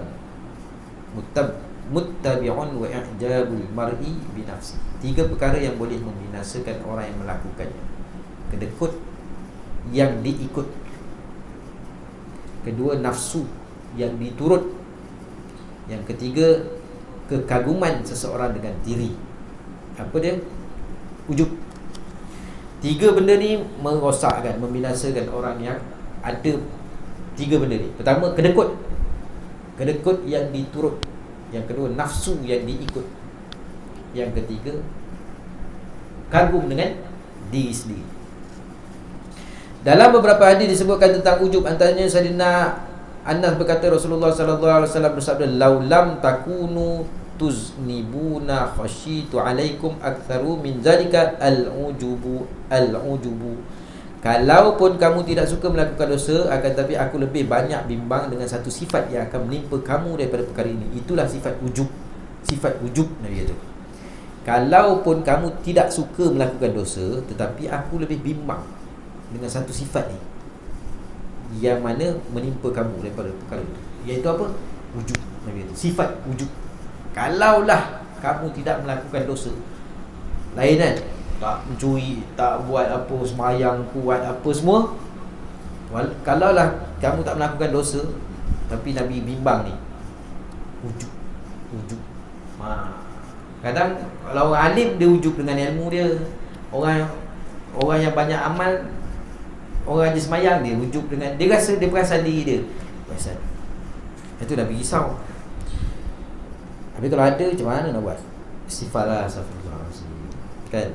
muttabi'un wa i'jabul mar'i bi nafsi." 3 perkara yang boleh membinasakan orang yang melakukannya: kedekut yang diikut, kedua nafsu yang diturut, Yang ketiga, kekaguman seseorang dengan diri. Apa dia? Ujub. 3 benda ni merosakkan, membinasakan orang yang ada 3 benda ni. Pertama, kedekut. Kedekut yang diturut. Yang kedua, nafsu yang diikut. Yang ketiga, kagum dengan diri sendiri. Dalam beberapa hadis disebutkan tentang ujub. Antaranya Sayyidina Anas berkata, Rasulullah sallallahu alaihi wasallam bersabda, "Laulam takunu tuznibuna khasyitu alaikum aktsaru min zalika al-ujubu." Kalaupun kamu tidak suka melakukan dosa, akan tapi aku lebih banyak bimbang dengan satu sifat yang akan menimpa kamu daripada perkara ini. Itulah sifat ujub. Sifat ujub Nabi kata. Kalaupun kamu tidak suka melakukan dosa, tetapi aku lebih bimbang dengan satu sifat ni, yang mana menimpa kamu daripada perkara itu. Iaitu apa? Ujub Nabi kata. Sifat ujub. Kalaulah kamu tidak melakukan dosa, lain kan, tak mencuri, tak buat apa, semayang kuat apa semua, kalaulah kamu tak melakukan dosa, tapi Nabi bimbang ni, ujub. Kadang kalau orang alim dia ujub dengan ilmu dia. Orang yang banyak amal, orang je semayang, dia ujub dengan, dia rasa, dia perasan diri dia, perasan. Itu Nabi risau. Tapi kalau ada, macam mana nak buat? Istighfar lah, astagfirullahaladzim, kan?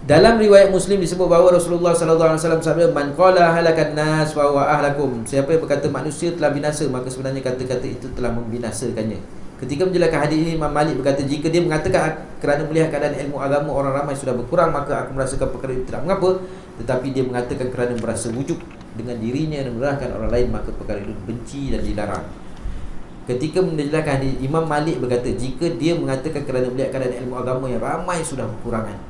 Dalam riwayat Muslim disebut bahawa Rasulullah sallallahu alaihi wasallam sabda, "Man qala halakan nas wa huwa ahlakum." Siapa yang berkata manusia telah binasa, maka sebenarnya kata-kata itu telah membinasakannya. Ketika menjelaskan hadis ini, Imam Malik berkata, jika dia mengatakan kerana melihat keadaan ilmu agama orang ramai sudah berkurang, maka aku merasakan perkara itu tidak mengapa. Tetapi dia mengatakan kerana merasa wujud dengan dirinya dan merendahkan orang lain, maka perkara itu benci dan dilarang. Ketika menjelaskan hadis, Imam Malik berkata, jika dia mengatakan kerana melihat keadaan ilmu agama yang ramai sudah berkurangan,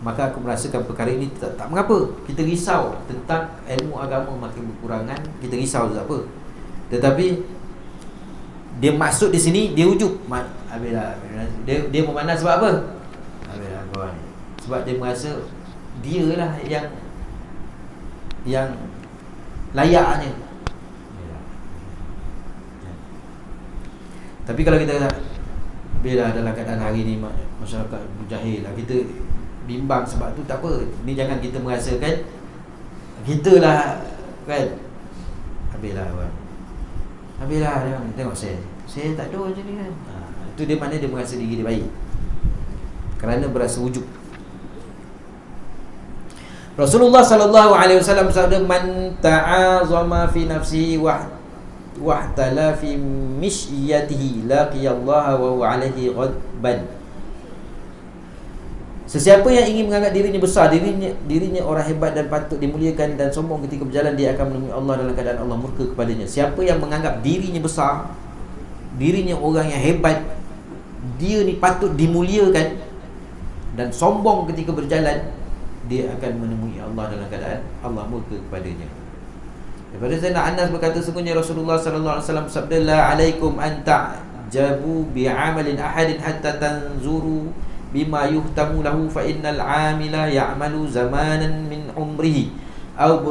maka aku merasakan perkara ini tak mengapa. Kita risau tentang ilmu agama makin berkurangan, kita risau tak apa. Tetapi dia maksud di sini, dia ujub. Dia memandang sebab apa? Sebab dia merasa dia lah yang layaknya. Tapi kalau kita kata, bila dalam keadaan hari ni masyarakat berjahil lah, kita bimbang sebab tu, tak apa. Ni jangan kita merasakan kita lah, kan? Habislah tengok saya tak ada macam ni kan. Itu dia mana dia merasa diri dia baik, kerana berasa wujud. Rasulullah sallallahu alaihi wasallam bersabda, "Man ta'azama fi nafsihi wahtala fi mishyatihi laqiyallaha wa huwa alaihi ghadban." Sesiapa yang ingin menganggap dirinya besar, dirinya orang hebat dan patut dimuliakan dan sombong ketika berjalan, dia akan menemui Allah dalam keadaan Allah murka kepadanya. Siapa yang menganggap dirinya besar, dirinya orang yang hebat, dia ni patut dimuliakan dan sombong ketika berjalan, dia akan menemui Allah dalam keadaan Allah murka kepadanya. Daripada Sayyidina Anas berkata, sungguhnya Rasulullah sallallahu alaihi wasallam sabda, "La alaikum an ta'jabu bi'amalin ahadin hatta tanzuru bima yuhtamu lahu, fa innal 'amila ya'malu zamanan min umrihi aw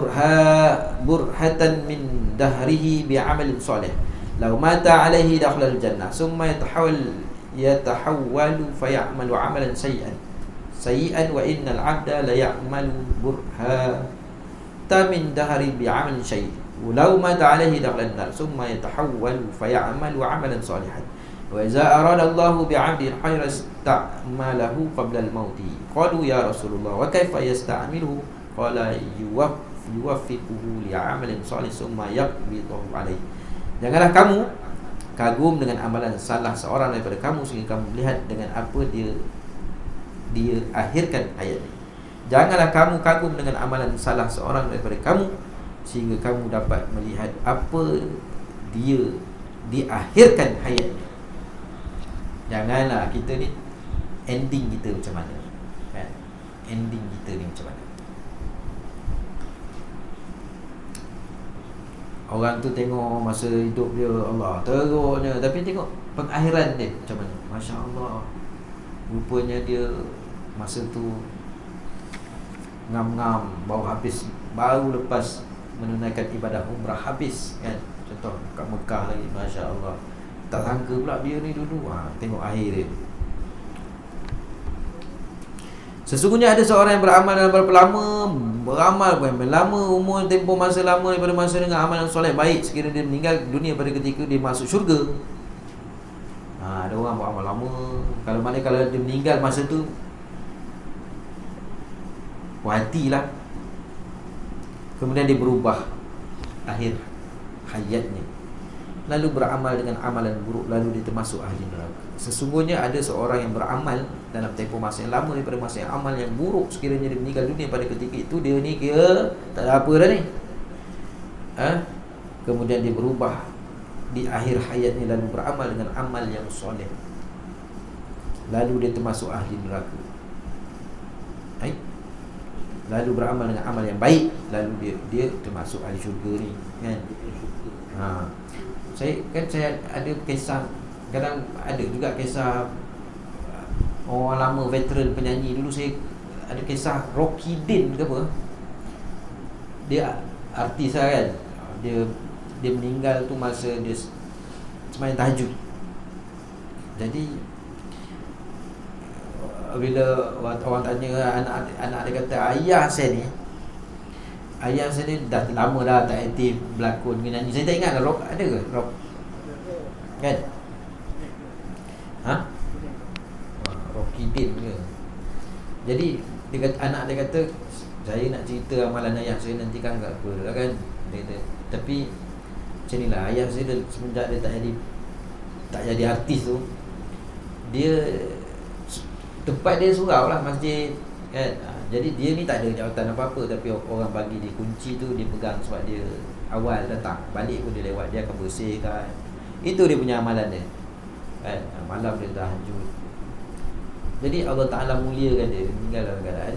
burhatan min dahrihi bi'amalin salih. Law mata 'alaihi dakhala al-jannah, summa yatahawwalu fa ya'malu 'amalan sayyi'an wa innal 'abda la ya'malu burhatan min dahri bi'amalin syai'. Law mata 'alaihi dakhala an-nar, summa yatahawwalu fa ya'malu 'amalan salihan. Wa iza arada Allahu bi'abdin khairan ista'malahu qabla al-mauti. Qalu ya Rasulullah, wa kaifa yasta'miluhu? Qala yuwaffiquhu li'amalin salih summa yaqbiduhu alayhi. Janganlah kamu kagum dengan amalan salah seorang daripada kamu sehingga kamu melihat dengan apa dia akhirkan ayat ini. Janganlah kamu kagum dengan amalan salah seorang daripada kamu sehingga kamu dapat melihat apa dia diakhirkan hayat ini. Janganlah kita ni ending kita macam mana, kan? Ending kita ni macam mana? Orang tu tengok masa hidup dia, Allah teruknya, tapi tengok pengakhiran dia macam mana? Masya Allah, rupanya dia masa tu ngam-ngam, baru lepas menunaikan ibadah umrah habis, kan? Contoh Tuan, kat Mekah lagi, Masya Allah. Tak sangka pula dia ni dulu. Tengok akhir dia. Sesungguhnya ada seorang yang beramal dalam berapa lama, beramal lama, umur tempoh masa lama daripada masa dengan amalan soleh baik, sekiranya dia meninggal dunia pada ketika dia masuk syurga. Ada orang beramal lama, kalau dia meninggal masa tu, puas hatilah. Kemudian dia berubah akhir hayatnya, lalu beramal dengan amalan buruk, lalu dia termasuk ahli neraka. Sesungguhnya ada seorang yang beramal dalam tempoh masa yang lama daripada masa yang amal yang buruk, sekiranya dia meninggal dunia pada ketika itu, dia ni kira tak ada apa dah ni. Kemudian dia berubah di akhir hayatnya, lalu beramal dengan amal yang soleh, lalu dia termasuk ahli neraka. Lalu beramal dengan amal yang baik, lalu dia termasuk ahli syurga ni, kan? Saya ada kisah, kadang ada juga kisah orang lama, veteran penyanyi. Dulu saya ada kisah Rocky Din ke apa. Dia artis lah kan. Dia meninggal tu masa dia sembahyang tahajud. Jadi bila orang tanya anak dia, kata ayah saya ni dah lama dah tak aktif berlakon menyanyi. Saya tak ingat lah rock ada ke rock, kan? Rocky Din ke. Jadi anak dia kata, saya nak cerita amalan ayah saya, nanti kan tak apa lah, kan? Dia kata, tapi macam ni lah, ayah saya semenjak dia tak jadi artis tu, dia tempat dia surau lah, masjid, kan? Jadi dia ni tak ada jawatan apa-apa, tapi orang bagi dia kunci tu, dia pegang sebab dia awal datang, balik pun dia lewat, dia akan bersihkan. Itu dia punya amalan dia, kan? Malam dia tahajud. Jadi Allah Ta'ala muliakan dia, meninggal dalam keadaan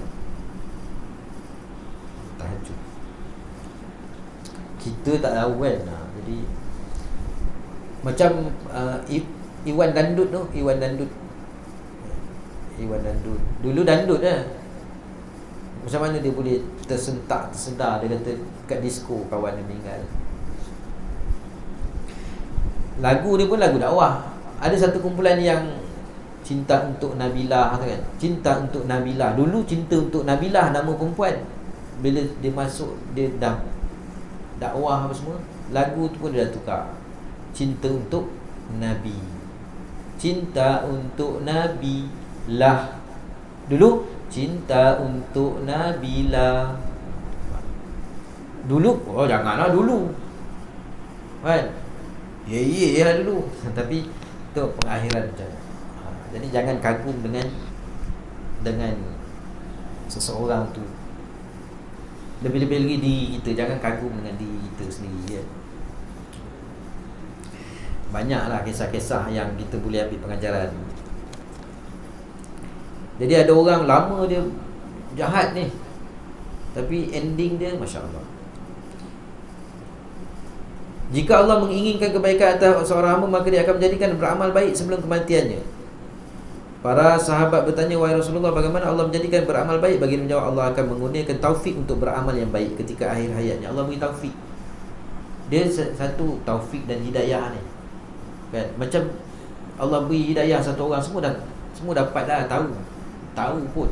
tahajud. Kita tak tahu, kan? Jadi macam Iwan Dandut tu, Iwan Dandut dulu dandut lah. Macam mana dia boleh tersedar, dia kata kat disko kawan dia meninggal. Lagu dia pun lagu dakwah. Ada satu kumpulan yang Cinta Untuk Nabilah tu, kan? Cinta Untuk Nabilah. Dulu Cinta Untuk Nabilah nama perempuan. Bila dia masuk, dia dah dakwah apa semua, lagu tu pun dia dah tukar. Cinta Untuk Nabi, Cinta Untuk Nabi lah. Dulu Cinta Untuk Nabilah. Dulu, janganlah dulu, kan? Ya lah dulu. Tapi tu pengakhiran macam. Jadi jangan kagum dengan seseorang tu. Lebih-lebih lagi diri kita, jangan kagum dengan diri kita sendiri, ya. Banyaklah kisah-kisah yang kita boleh ambil pengajaran. Jadi ada orang lama dia jahat ni, tapi ending dia Masya Allah. Jika Allah menginginkan kebaikan atas seorang hamba, maka dia akan menjadikan beramal baik sebelum kematiannya. Para sahabat bertanya, wahai Rasulullah, bagaimana Allah menjadikan beramal baik? Baginda menjawab, Allah akan mengurniakan taufik untuk beramal yang baik ketika akhir hayatnya. Allah beri taufik. Dia satu taufik dan hidayah ni, kan? Macam Allah beri hidayah satu orang, semua dapat dah, tahu pun.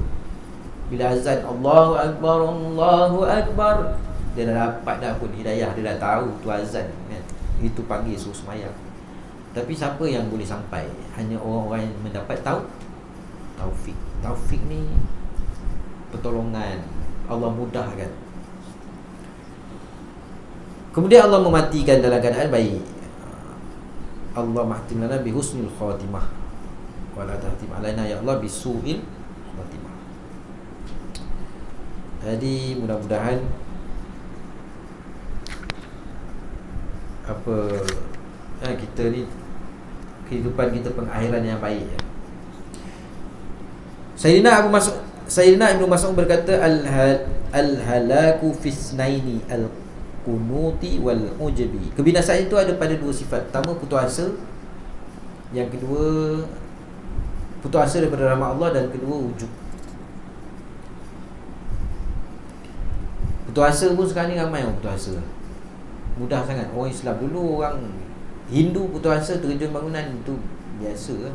Bila azan Allahu Akbar, Allahu Akbar, dia dah dapat dah pun hidayah, dia dah tahu tu azan, kan? Itu panggil suruh semayang. Tapi siapa yang boleh sampai? Hanya orang-orang yang mendapat taufik. Taufik ni pertolongan, Allah mudahkan. Kemudian Allah mematikan dalam keadaan baik. Allah mahtim lana bi husnil khatimah wa la tahtim alaina ya Allah bi su'il khatimah. Jadi mudah-mudahan kita ni kehidupan kita pengakhiran yang baik, ya. Sayyidina Ibnu Mas'ud berkata, al-halaku fisnaini al-qunuti wal-ujabi. Kebinasaan itu ada pada dua sifat. Pertama, putus asa. Yang kedua, putus asa daripada rahmat Allah. Dan kedua, ujub. Putus asa pun sekarang ni ramai orang putus asa. mudah sangat. Orang Islam dulu, orang Hindu putus asa terjun bangunan tu biasa lah.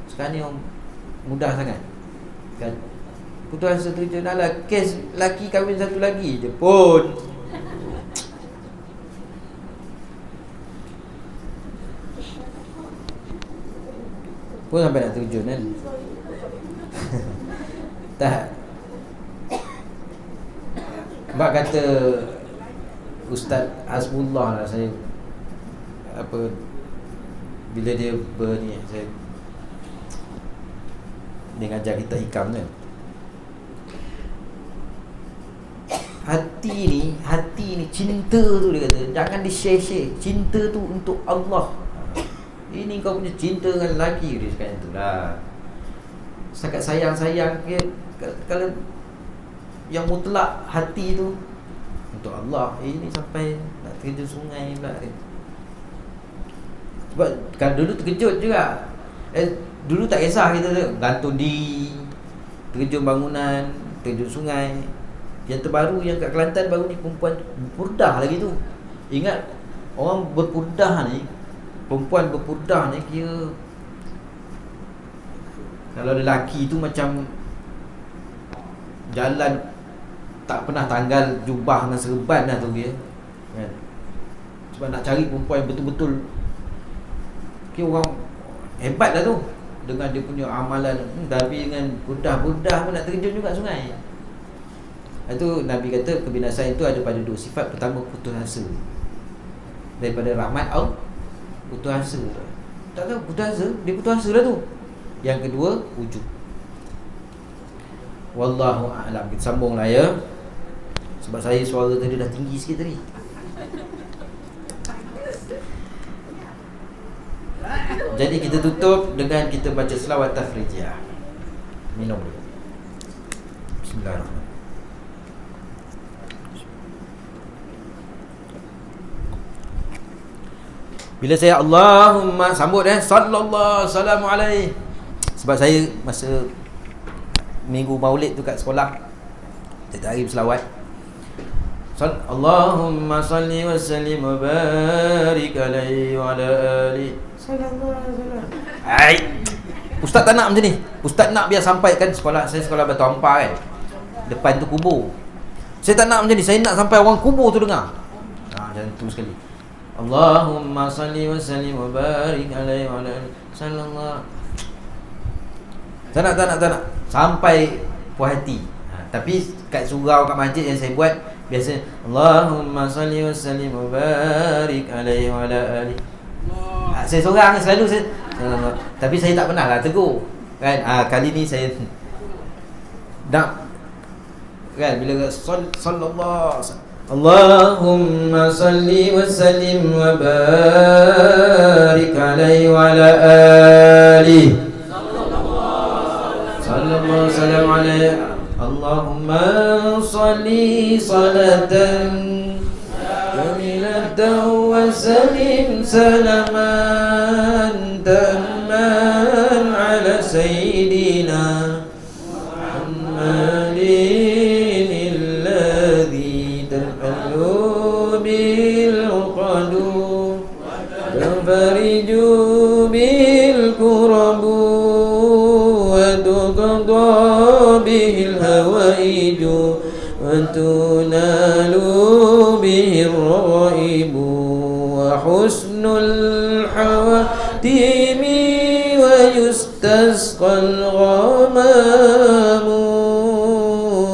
Sekarang ni orang mudah sangat kan, putus asa terjun. Alah, kes laki kahwin satu lagi je pun sampai nak terjun kan. Tak. Sebab kata Ustaz Hasbullah lah, saya apa, bila dia dia ngajar kita hikam kan, hati ni cinta tu, dia kata jangan di-share-share. Cinta tu untuk Allah. Ini kau punya cinta dengan lelaki, dia cakap tu lah. Setakat sayang-sayang dia, kalau yang mutlak hati tu untuk Allah, ini sampai nak terjun sungai pula dia. Sebab kan dulu terkejut juga. Dulu tak kisah kita tu, gantung diri, terjun bangunan, terjun sungai. Yang terbaru yang kat Kelantan baru ni, perempuan berpurdah lagi tu. Ingat, orang berpurdah ni, perempuan berpurdah ni kira, kalau lelaki tu macam jalan tak pernah tanggal jubah dengan serban lah tu dia kan? Sebab nak cari perempuan yang betul-betul kira orang hebat lah tu, dengan dia punya amalan. Tapi dengan budah-budah pun nak terjun juga sungai. Itu Nabi kata kebinasaan itu ada pada dua sifat. Pertama, putus asa daripada rahmat Allah, putus asa. Tak tahu putus asa, dia putus asa lah tu. Yang kedua, ujub. Wallahu a'lam. Kita sambung lah ya, sebab saya suara tadi dah tinggi sikit tadi. Jadi kita tutup dengan kita baca selawat tafrijiyah. Minum dulu. Bismillahirrahmanirrahim. Bila saya Allahumma sambut sallallahu salamu alaihi. Sebab saya masa minggu maulid tu kat sekolah, setiap hari berselawat. Allahumma salli wa sallim wa barik alaihi wa ala alihi sallallahu alaihi wasallam. Hai. Ustaz tak nak macam ni. Ustaz nak biar sampai kan, sekolah saya sekolah Batu Ampar kan, depan tu kubur. Saya tak nak macam ni. Saya nak sampai orang kubur tu dengar. Macam tu sekali. Allahumma salli wa sallim wa barik alaihi wa ala alihi sallallahu. Tak nak sampai puas hati. Tapi kat surau kat masjid yang saya buat biasa, Allahumma salli wa sallim wa barik alaihi wa ala alihi. Saya seorang selalu saya, tapi saya tak pernah lah tegur kan. Kali ni saya nak kan, bila sallallahu Allahumma salli wa sallim wa barik alaihi wa ala alihi sallallahu salam alaihi. Allahumma salli salatan kamilatan wa sallim salaman tamman ala sayyidina Muhammadin alladhi tanhalu bil uqadu tanfariju bil kurabu wa tuqadda bil hawaiju wa tunalu bihir raibu wa husnul hawatimi wa yustasqal ghamamu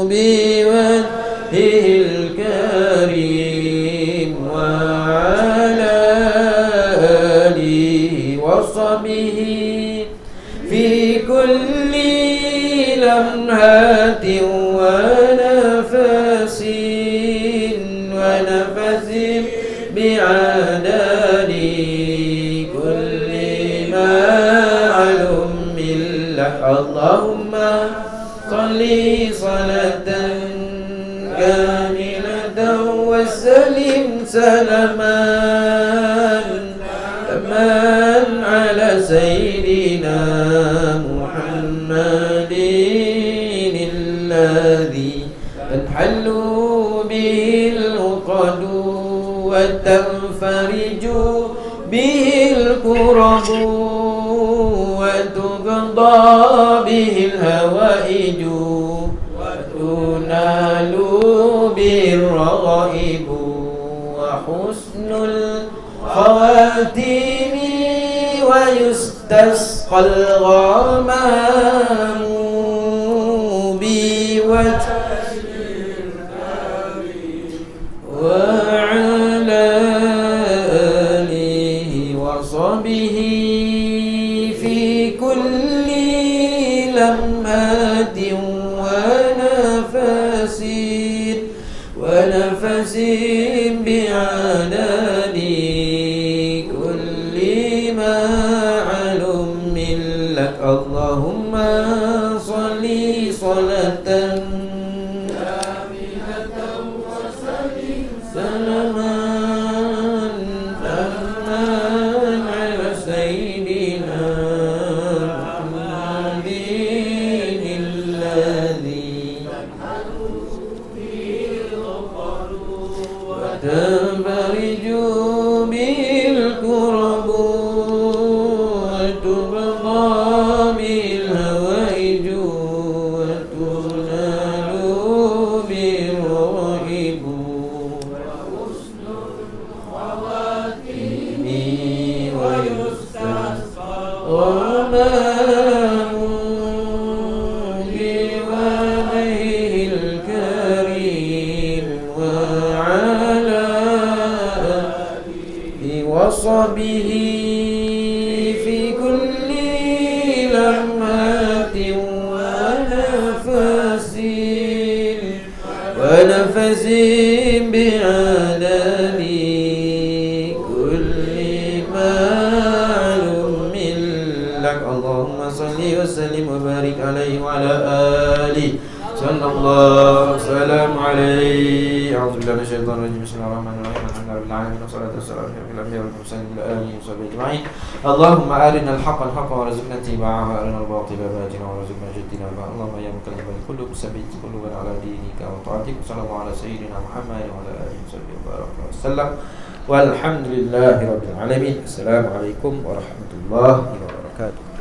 biwajhil karim wa ala alihi wa sahbihi fi kulli lamhatin wa nafasin bi'adadi kulli ma'lum millah. Allahumma salli salatan kamilatan wa sallim salaman taman ala sayyidina Muhammadin alladhi tanhallu bil uqadu وتنفرج به الكرب وتقضى به الهوائج وتنال به الرغائب وحسن الخواتيم ويستسقى الغمام بوجه وعلى آله وصحبه في كل لمحة ونفس بعدد كل ما علم لك اللهم صل صلاة كاملة وسلم سلاما تاما على سيدنا محمد الذي وتنفرج به الكرب وتبقى به الهوائج وتنال به الرغائب وحسن الخواتيم ويستسقى الغمام بوجهه الكريم وصبه في كل لمحة ونفس بعدد كل معلوم لك اللهم صل وسلم وبارك عليه وعلى آله صلى الله وسلم عليه. أعوذ بالله من الشيطان الرجيم. بسم الله الرحمن الرحيم. الحمد لله رب العالمين والصلاة والسلام على الأنبياء والمرسلين وعلى آله وصحبه أجمعين. اللهم أرنا الحق حقا وارزقنا اتباعه وأرنا الباطل باطلا وارزقنا اجتنابه. اللهم يا مقلب القلوب ثبت قلوبنا على دينك وطاعتك. صلى الله على سيدنا محمد وعلى آله وصحبه وسلم. والحمد لله رب العالمين. السلام عليكم ورحمة الله وبركاته.